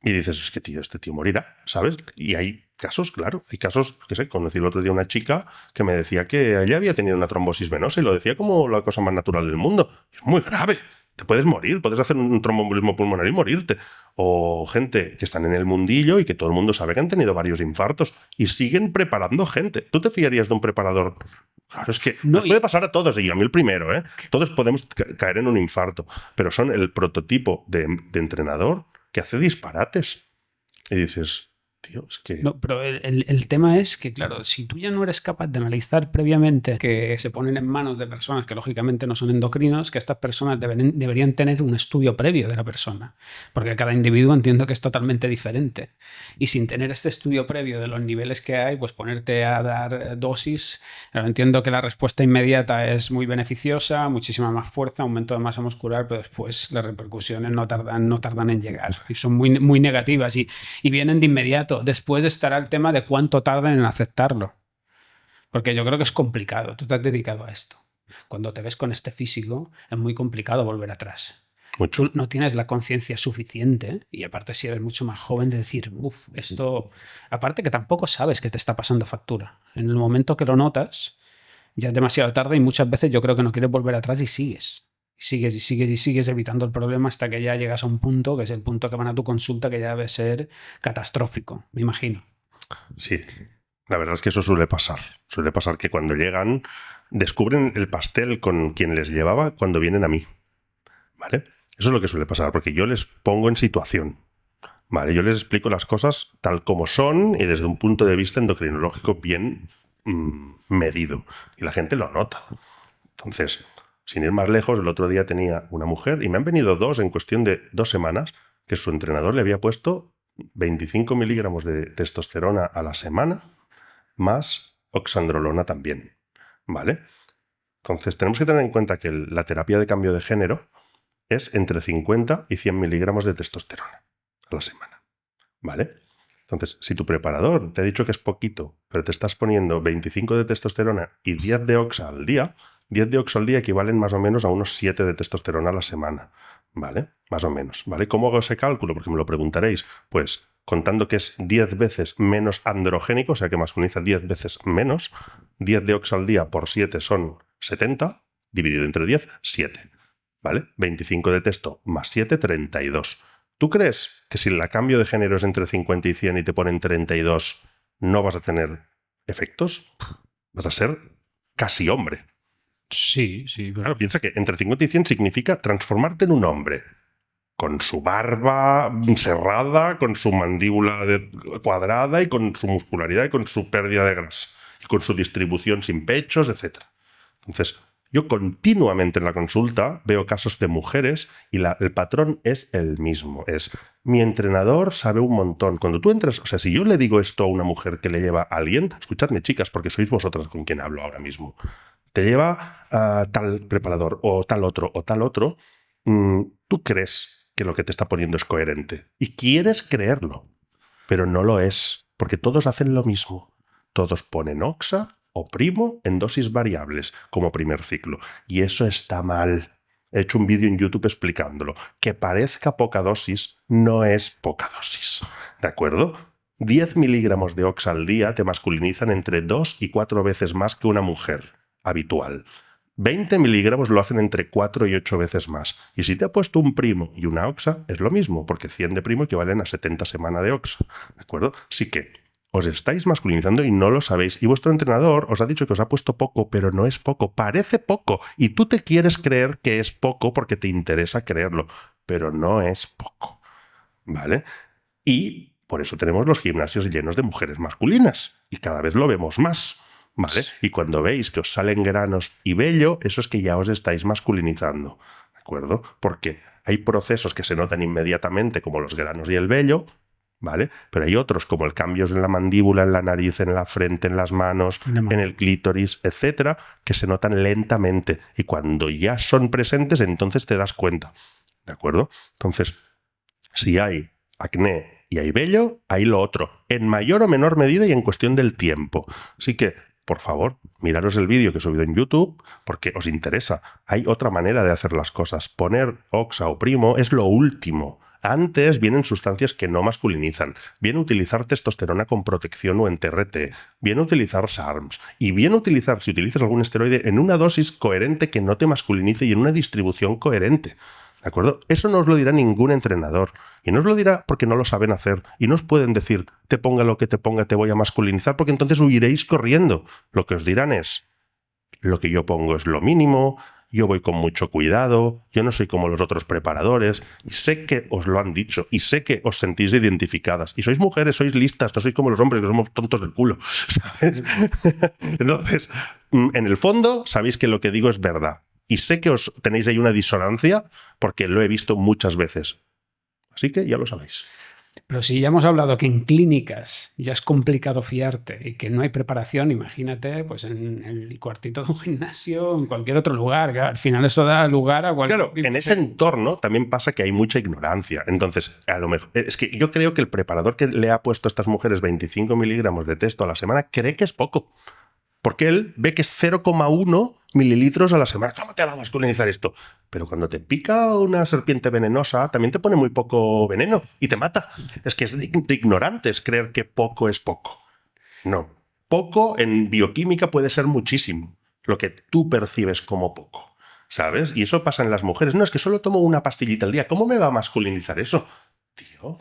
Y dices, es que tío, este tío morirá, ¿sabes? Y hay casos, claro, hay casos, que sé, conocí el otro día una chica que me decía que ella había tenido una trombosis venosa y lo decía como la cosa más natural del mundo. Es muy grave. Te puedes morir, puedes hacer un tromboembolismo pulmonar y morirte. O gente que están en el mundillo y que todo el mundo sabe que han tenido varios infartos y siguen preparando gente. ¿Tú te fiarías de un preparador? Claro, es que nos puede pasar a todos, y a mí el primero, ¿eh? Todos podemos caer en un infarto, pero son el prototipo de entrenador que hace disparates. Y dices... Tío, es que... No, pero el tema es que, claro, si tú ya no eres capaz de analizar previamente que se ponen en manos de personas que lógicamente no son endocrinos, que estas personas deberían tener un estudio previo de la persona, porque cada individuo entiendo que es totalmente diferente. Y sin tener este estudio previo de los niveles que hay, pues ponerte a dar dosis, claro, entiendo que la respuesta inmediata es muy beneficiosa, muchísima más fuerza, aumento de masa muscular, pero después las repercusiones no tardan en llegar y son muy, muy negativas y vienen de inmediato. Después estará el tema de cuánto tardan en aceptarlo. Porque yo creo que es complicado. Tú te has dedicado a esto. Cuando te ves con este físico, es muy complicado volver atrás. Mucho. Tú no tienes la conciencia suficiente, y aparte si eres mucho más joven, de decir, esto... Aparte que tampoco sabes que te está pasando factura. En el momento que lo notas, ya es demasiado tarde y muchas veces yo creo que no quieres volver atrás y sigues. Sigues evitando el problema hasta que ya llegas a un punto, que es el punto que van a tu consulta, que ya debe ser catastrófico, me imagino. Sí, la verdad es que eso suele pasar. Suele pasar que cuando llegan, descubren el pastel con quien les llevaba cuando vienen a mí. ¿Vale? Eso es lo que suele pasar, porque yo les pongo en situación. ¿Vale? Yo les explico las cosas tal como son y desde un punto de vista endocrinológico bien medido. Y la gente lo nota. Entonces... Sin ir más lejos, el otro día tenía una mujer, y me han venido 2 en cuestión de 2 semanas, que su entrenador le había puesto 25 miligramos de testosterona a la semana, más oxandrolona también. ¿Vale? Entonces, tenemos que tener en cuenta que la terapia de cambio de género es entre 50 y 100 miligramos de testosterona a la semana. ¿Vale? Entonces, si tu preparador te ha dicho que es poquito, pero te estás poniendo 25 de testosterona y 10 de oxa al día, 10 de oxa al día equivalen más o menos a unos 7 de testosterona a la semana, ¿vale? Más o menos, ¿vale? ¿Cómo hago ese cálculo? Porque me lo preguntaréis. Pues contando que es 10 veces menos androgénico, o sea que masculiniza 10 veces menos, 10 de oxa al día por 7 son 70, dividido entre 10, 7, ¿vale? 25 de testo más 7, 32. ¿Tú crees que si el cambio de género es entre 50 y 100 y te ponen 32, no vas a tener efectos? Vas a ser casi hombre. Sí. Claro, piensa que entre 50 y 100 significa transformarte en un hombre. Con su barba cerrada, con su mandíbula cuadrada y con su muscularidad y con su pérdida de grasa. Y con su distribución sin pechos, etc. Entonces, yo continuamente en la consulta veo casos de mujeres y el patrón es el mismo. Es, mi entrenador sabe un montón. Cuando tú entras, o sea, si yo le digo esto a una mujer que le lleva a alguien, escuchadme chicas, porque sois vosotras con quien hablo ahora mismo, te lleva a tal preparador o tal otro, ¿tú crees que lo que te está poniendo es coherente. Y quieres creerlo, pero no lo es, porque todos hacen lo mismo. Todos ponen oxa o primo en dosis variables como primer ciclo. Y eso está mal. He hecho un vídeo en YouTube explicándolo. Que parezca poca dosis no es poca dosis. ¿De acuerdo? 10 miligramos de oxa al día te masculinizan entre 2 y 4 veces más que una mujer habitual. 20 miligramos lo hacen entre 4 y 8 veces más. Y si te ha puesto un primo y una oxa, es lo mismo, porque 100 de primo equivalen a 70 semanas de oxa. ¿De acuerdo? Así que os estáis masculinizando y no lo sabéis. Y vuestro entrenador os ha dicho que os ha puesto poco, pero no es poco. Parece poco. Y tú te quieres creer que es poco porque te interesa creerlo, pero no es poco. ¿Vale? Y por eso tenemos los gimnasios llenos de mujeres masculinas. Y cada vez lo vemos más. ¿Vale? Y cuando veis que os salen granos y vello, eso es que ya os estáis masculinizando. ¿De acuerdo? Porque hay procesos que se notan inmediatamente, como los granos y el vello, ¿vale? Pero hay otros, como el cambio en la mandíbula, en la nariz, en la frente, en las manos, en el clítoris, etcétera, que se notan lentamente. Y cuando ya son presentes, entonces te das cuenta. ¿De acuerdo? Entonces, si hay acné y hay vello, hay lo otro, en mayor o menor medida y en cuestión del tiempo. Así que, por favor, miraros el vídeo que he subido en YouTube porque os interesa. Hay otra manera de hacer las cosas. Poner oxa o primo es lo último. Antes vienen sustancias que no masculinizan. Viene utilizar testosterona con protección o en TRT. Viene utilizar SARMs. Y viene utilizar, si utilizas algún esteroide, en una dosis coherente que no te masculinice y en una distribución coherente. ¿De acuerdo? Eso no os lo dirá ningún entrenador. Y no os lo dirá porque no lo saben hacer. Y no os pueden decir, te ponga lo que te ponga, te voy a masculinizar, porque entonces huiréis corriendo. Lo que os dirán es, lo que yo pongo es lo mínimo, yo voy con mucho cuidado, yo no soy como los otros preparadores, y sé que os lo han dicho, y sé que os sentís identificadas. Y sois mujeres, sois listas, no sois como los hombres, que somos tontos del culo. ¿Sabes? Entonces, en el fondo, sabéis que lo que digo es verdad. Y sé que os tenéis ahí una disonancia porque lo he visto muchas veces. Así que ya lo sabéis. Pero si ya hemos hablado que en clínicas ya es complicado fiarte y que no hay preparación, imagínate pues en el cuartito de un gimnasio, en cualquier otro lugar. Al final eso da lugar a cualquier... Claro, en ese entorno también pasa que hay mucha ignorancia. Entonces, a lo mejor, es que yo creo que el preparador que le ha puesto a estas mujeres 25 miligramos de testo a la semana cree que es poco. Porque él ve que es 0,1 mililitros a la semana. ¿Cómo te va a masculinizar esto? Pero cuando te pica una serpiente venenosa, también te pone muy poco veneno y te mata. Es que es de ignorantes creer que poco es poco. No. Poco en bioquímica puede ser muchísimo. Lo que tú percibes como poco. ¿Sabes? Y eso pasa en las mujeres. No, es que solo tomo una pastillita al día. ¿Cómo me va a masculinizar eso? Tío,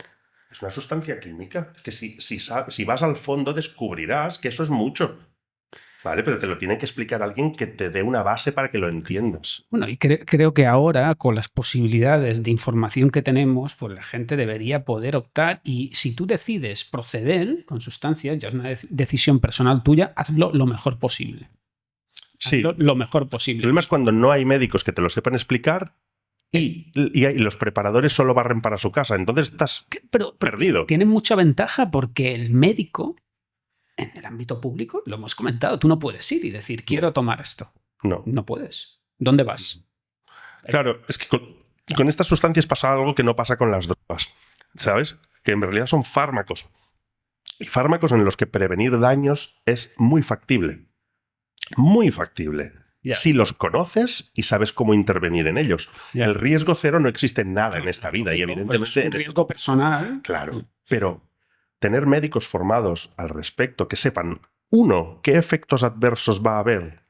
es una sustancia química. Que si vas al fondo descubrirás que eso es mucho. Vale, pero te lo tiene que explicar alguien que te dé una base para que lo entiendas. Bueno, y creo que ahora, con las posibilidades de información que tenemos, pues la gente debería poder optar y si tú decides proceder con sustancias, ya es una decisión personal tuya, hazlo lo mejor posible. Sí. Hazlo lo mejor posible. El problema es cuando no hay médicos que te lo sepan explicar y los preparadores solo barren para su casa. Entonces estás perdido. Tienen mucha ventaja porque el médico... En el ámbito público, lo hemos comentado, tú no puedes ir y decir, quiero tomar esto. No. No puedes. ¿Dónde vas? Claro, es que con estas sustancias pasa algo que no pasa con las drogas, ¿sabes? Que en realidad son fármacos. Y fármacos en los que prevenir daños es muy factible. Muy factible. Yeah. Si los conoces y sabes cómo intervenir en ellos. Yeah. El riesgo cero no existe en nada en esta vida. Y evidentemente... Es un riesgo personal. Claro, pero... Tener médicos formados al respecto que sepan, uno, qué efectos adversos va a haber,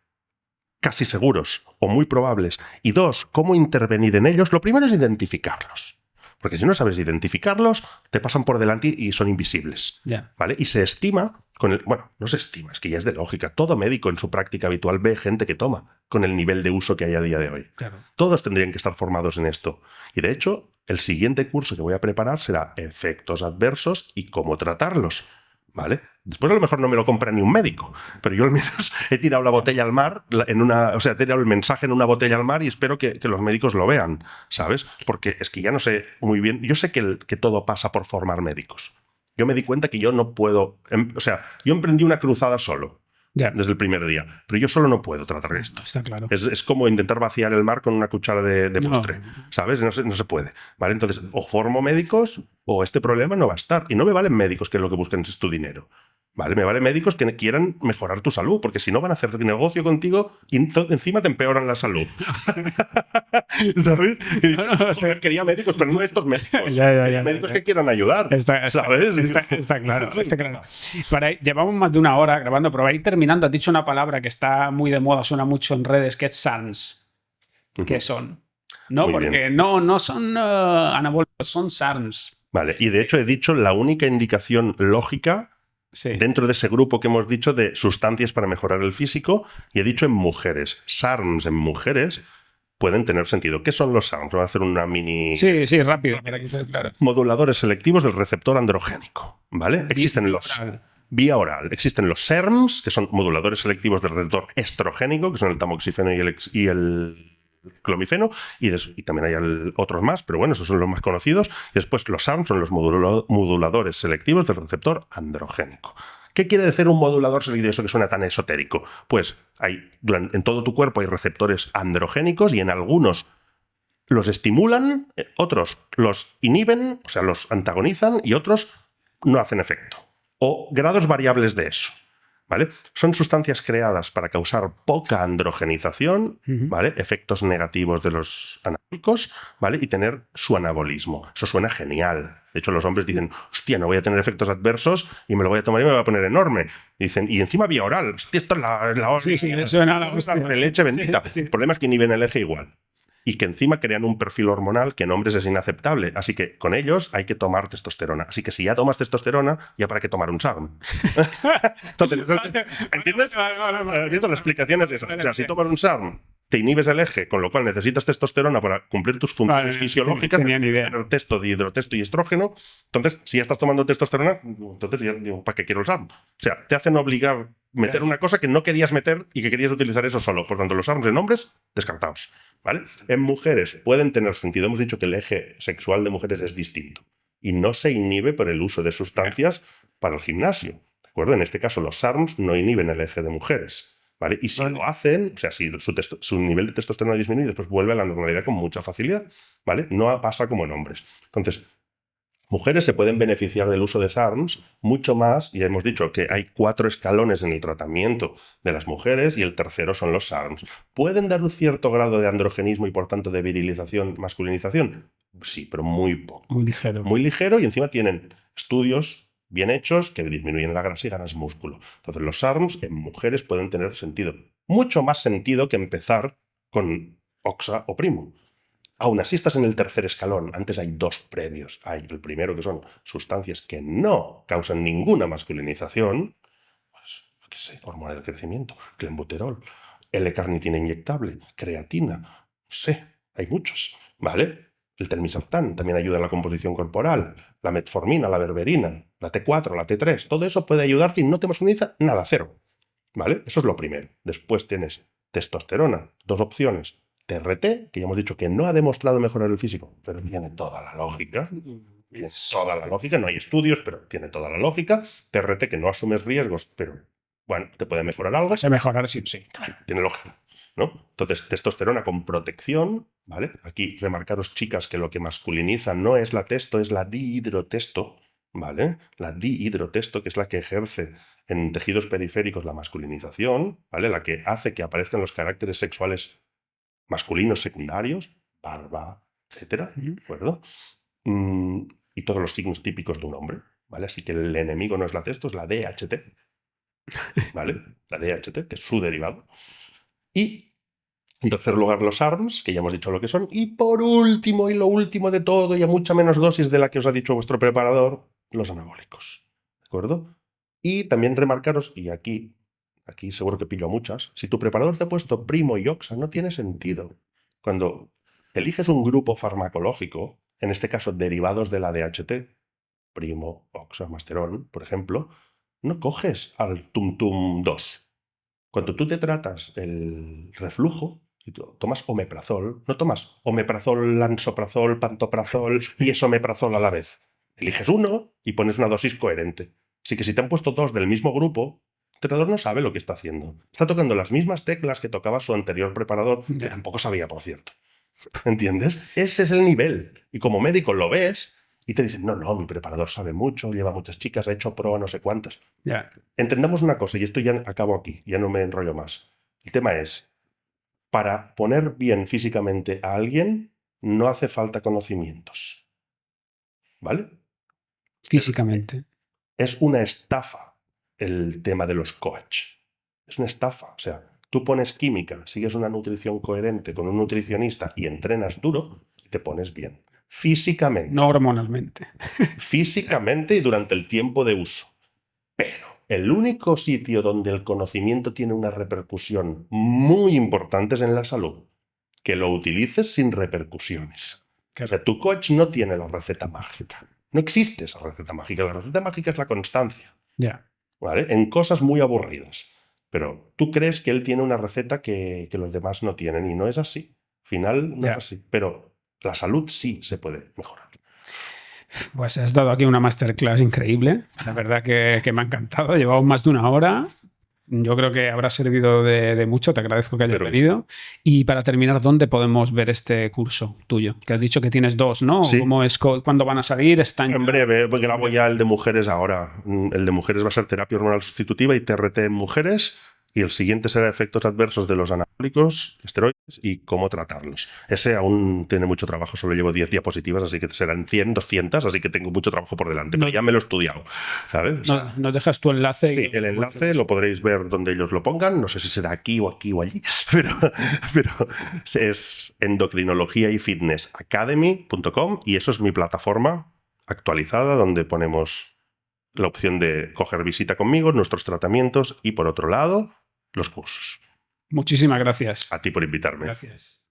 casi seguros o muy probables, y dos, cómo intervenir en ellos, lo primero es identificarlos. Porque si no sabes identificarlos, te pasan por delante y son invisibles. Yeah. ¿Vale? Y se estima, bueno, no se estima, es que ya es de lógica. Todo médico en su práctica habitual ve gente que toma con el nivel de uso que hay a día de hoy. Claro. Todos tendrían que estar formados en esto. Y de hecho, el siguiente curso que voy a preparar será efectos adversos y cómo tratarlos. ¿Vale? Después a lo mejor no me lo compra ni un médico, pero yo al menos he tirado la botella al mar, he tirado el mensaje en una botella al mar y espero que los médicos lo vean, ¿sabes? Porque es que ya no sé muy bien, yo sé que todo pasa por formar médicos. Yo me di cuenta que yo no puedo, yo emprendí una cruzada solo, Ya. desde el primer día. Pero yo solo no puedo tratar esto. Está claro. Es como intentar vaciar el mar con una cuchara de postre, ¿sabes? No se puede, ¿vale? Entonces, o formo médicos o este problema no va a estar. Y no me valen médicos que lo que busquen es tu dinero, ¿vale? Me valen médicos que quieran mejorar tu salud, porque si no van a hacer negocio contigo y encima te empeoran la salud. ¿Sabes? Y dices, joder, quería médicos, pero no estos médicos. Quería médicos que quieran ayudar, ¿sabes? Está claro, está claro. Llevamos más de una hora grabando, pero para ir terminando, has dicho una palabra que está muy de moda, suena mucho en redes, que es SARMs. ¿Qué son? No, Muy porque bien. no son anabólicos, son SARMs. Vale, y de hecho he dicho la única indicación lógica Sí. dentro de ese grupo que hemos dicho de sustancias para mejorar el físico, y he dicho en mujeres. SARMs en mujeres pueden tener sentido. ¿Qué son los SARMs? Voy a hacer una mini... Sí, rápido, para que quede claro. Moduladores selectivos del receptor androgénico, ¿vale? Existen los... Vía oral. Existen los SERMs, que son moduladores selectivos del receptor estrogénico, que son el tamoxifeno y el clomifeno, y también hay otros más, pero bueno, esos son los más conocidos. Y después los SARMs son los moduladores selectivos del receptor androgénico. ¿Qué quiere decir un modulador selectivo? Eso que suena tan esotérico. Pues en todo tu cuerpo hay receptores androgénicos y en algunos los estimulan, otros los inhiben, o sea, los antagonizan, y otros no hacen efecto. O grados variables de eso, ¿vale? Son sustancias creadas para causar poca androgenización, ¿vale? Efectos negativos de los anabólicos, ¿vale? Y tener su anabolismo. Eso suena genial. De hecho, los hombres dicen, hostia, no voy a tener efectos adversos y me lo voy a tomar y me voy a poner enorme. Y dicen, y encima vía oral. Hostia, esto es la Sí, suena a la hostia. leche bendita. Sí. El problema es que inhiben el eje igual. Y que encima crean un perfil hormonal que en hombres es inaceptable. Así que con ellos hay que tomar testosterona. Así que si ya tomas testosterona, ya para qué tomar un SARM. Entonces, ¿entiendes? La explicación es esa. O sea, si tomas un SARM, te inhibes el eje, con lo cual necesitas testosterona para cumplir tus funciones fisiológicas. Tenía ni idea. Tener testo, dihidrotesto y estrógeno. Entonces, si ya estás tomando testosterona, entonces ya digo, ¿para qué quiero el SARM? O sea, te hacen obligar meter una cosa que no querías meter y que querías utilizar eso solo. Por tanto, los SARMs en hombres, descartados, ¿vale? En mujeres pueden tener sentido. Hemos dicho que el eje sexual de mujeres es distinto y no se inhibe por el uso de sustancias para el gimnasio, ¿de acuerdo? En este caso, los SARMs no inhiben el eje de mujeres, ¿vale? Y si lo hacen, o sea, si su nivel de testosterona disminuye, después vuelve a la normalidad con mucha facilidad, ¿vale? No pasa como en hombres. Entonces, mujeres se pueden beneficiar del uso de SARMs mucho más, y hemos dicho que hay 4 escalones en el tratamiento de las mujeres y el tercero son los SARMs. ¿Pueden dar un cierto grado de androgenismo y por tanto de virilización, masculinización? Sí, pero muy poco. Muy ligero. Muy ligero, y encima tienen estudios bien hechos que disminuyen la grasa y ganas músculo. Entonces los SARMs en mujeres pueden tener sentido. Mucho más sentido que empezar con Oxa o Primo. Aún así estás en el tercer escalón. Antes hay 2 previos. Hay el primero, que son sustancias que no causan ninguna masculinización. Pues, qué sé, hormona del crecimiento, clenbuterol, L-carnitina inyectable, creatina. No sé, hay muchos, ¿vale? El telmisartán también ayuda a la composición corporal. La metformina, la berberina, la T4, la T3. Todo eso puede ayudarte y no te masculiniza nada, cero. ¿Vale? Eso es lo primero. Después tienes testosterona, 2 opciones. TRT, que ya hemos dicho que no ha demostrado mejorar el físico, pero tiene toda la lógica. Tiene toda la lógica. No hay estudios, pero tiene toda la lógica. TRT, que no asumes riesgos, pero bueno, te puede mejorar algo. Se mejorar, sí. Tiene lógica, ¿no? Entonces, testosterona con protección, ¿vale? Aquí remarcaros, chicas, que lo que masculiniza no es la testo, es la dihidrotesto, ¿vale? La dihidrotesto, que es la que ejerce en tejidos periféricos la masculinización, ¿vale? La que hace que aparezcan los caracteres sexuales masculinos secundarios, barba, etcétera, ¿de acuerdo? Y todos los signos típicos de un hombre, ¿vale? Así que el enemigo no es la testo, es la DHT, ¿vale? La DHT, que es su derivado. Y, en tercer lugar, los ARMS, que ya hemos dicho lo que son. Y por último, y lo último de todo, y a mucha menos dosis de la que os ha dicho vuestro preparador, los anabólicos, ¿de acuerdo? Y también remarcaros, y aquí seguro que pillo a muchas, si tu preparador te ha puesto Primo y Oxa, no tiene sentido. Cuando eliges un grupo farmacológico, en este caso derivados de la DHT, Primo, Oxa, Masterón, por ejemplo, no coges al Tum-Tum 2. Cuando tú te tratas el reflujo, y tú tomas omeprazol, no tomas omeprazol, lansoprazol, pantoprazol y esomeprazol a la vez. Eliges uno y pones una dosis coherente. Así que si te han puesto 2 del mismo grupo, entrenador no sabe lo que está haciendo. Está tocando las mismas teclas que tocaba su anterior preparador, que Ya. tampoco sabía, por cierto. ¿Entiendes? Ese es el nivel. Y como médico lo ves y te dicen, no, mi preparador sabe mucho, lleva muchas chicas, ha hecho pro a no sé cuántas. Ya. Entendamos una cosa, y esto ya acabo aquí, ya no me enrollo más. El tema es, para poner bien físicamente a alguien, no hace falta conocimientos. ¿Vale? Físicamente. Es una estafa el tema de los coach. Es una estafa. O sea, tú pones química, sigues una nutrición coherente con un nutricionista y entrenas duro, y te pones bien. Físicamente. No hormonalmente. Físicamente y durante el tiempo de uso. Pero el único sitio donde el conocimiento tiene una repercusión muy importante es en la salud. Que lo utilices sin repercusiones. Claro. O sea, tu coach no tiene la receta mágica. No existe esa receta mágica. La receta mágica es la constancia. Ya. ¿Vale? En cosas muy aburridas. Pero tú crees que él tiene una receta que los demás no tienen y no es así. Al final no Ya. es así. Pero la salud sí se puede mejorar. Pues has dado aquí una masterclass increíble. La verdad que me ha encantado. Llevamos más de una hora. Yo creo que habrá servido de mucho. Te agradezco que hayas Pero- venido. Y para terminar, ¿dónde podemos ver este curso tuyo? Que has dicho que tienes dos, ¿no? Sí. ¿Cómo es, ¿cuándo van a salir? ¿Están En breve, grabo ya el de mujeres ahora. El de mujeres va a ser terapia hormonal sustitutiva y TRT en mujeres. Y el siguiente será efectos adversos de los anabólicos, esteroides y cómo tratarlos. Ese aún tiene mucho trabajo, solo llevo 10 diapositivas, así que serán 100, 200, así que tengo mucho trabajo por delante. Pero ya me lo he estudiado, ¿sabes? O sea, ¿Nos dejas tu enlace? sí, el enlace lo podréis ver donde ellos lo pongan. No sé si será aquí o allí, pero es endocrinologiayfitnessacademy.com y eso es mi plataforma actualizada donde ponemos la opción de coger visita conmigo, nuestros tratamientos y por otro lado, los cursos. Muchísimas gracias. A ti por invitarme. Gracias.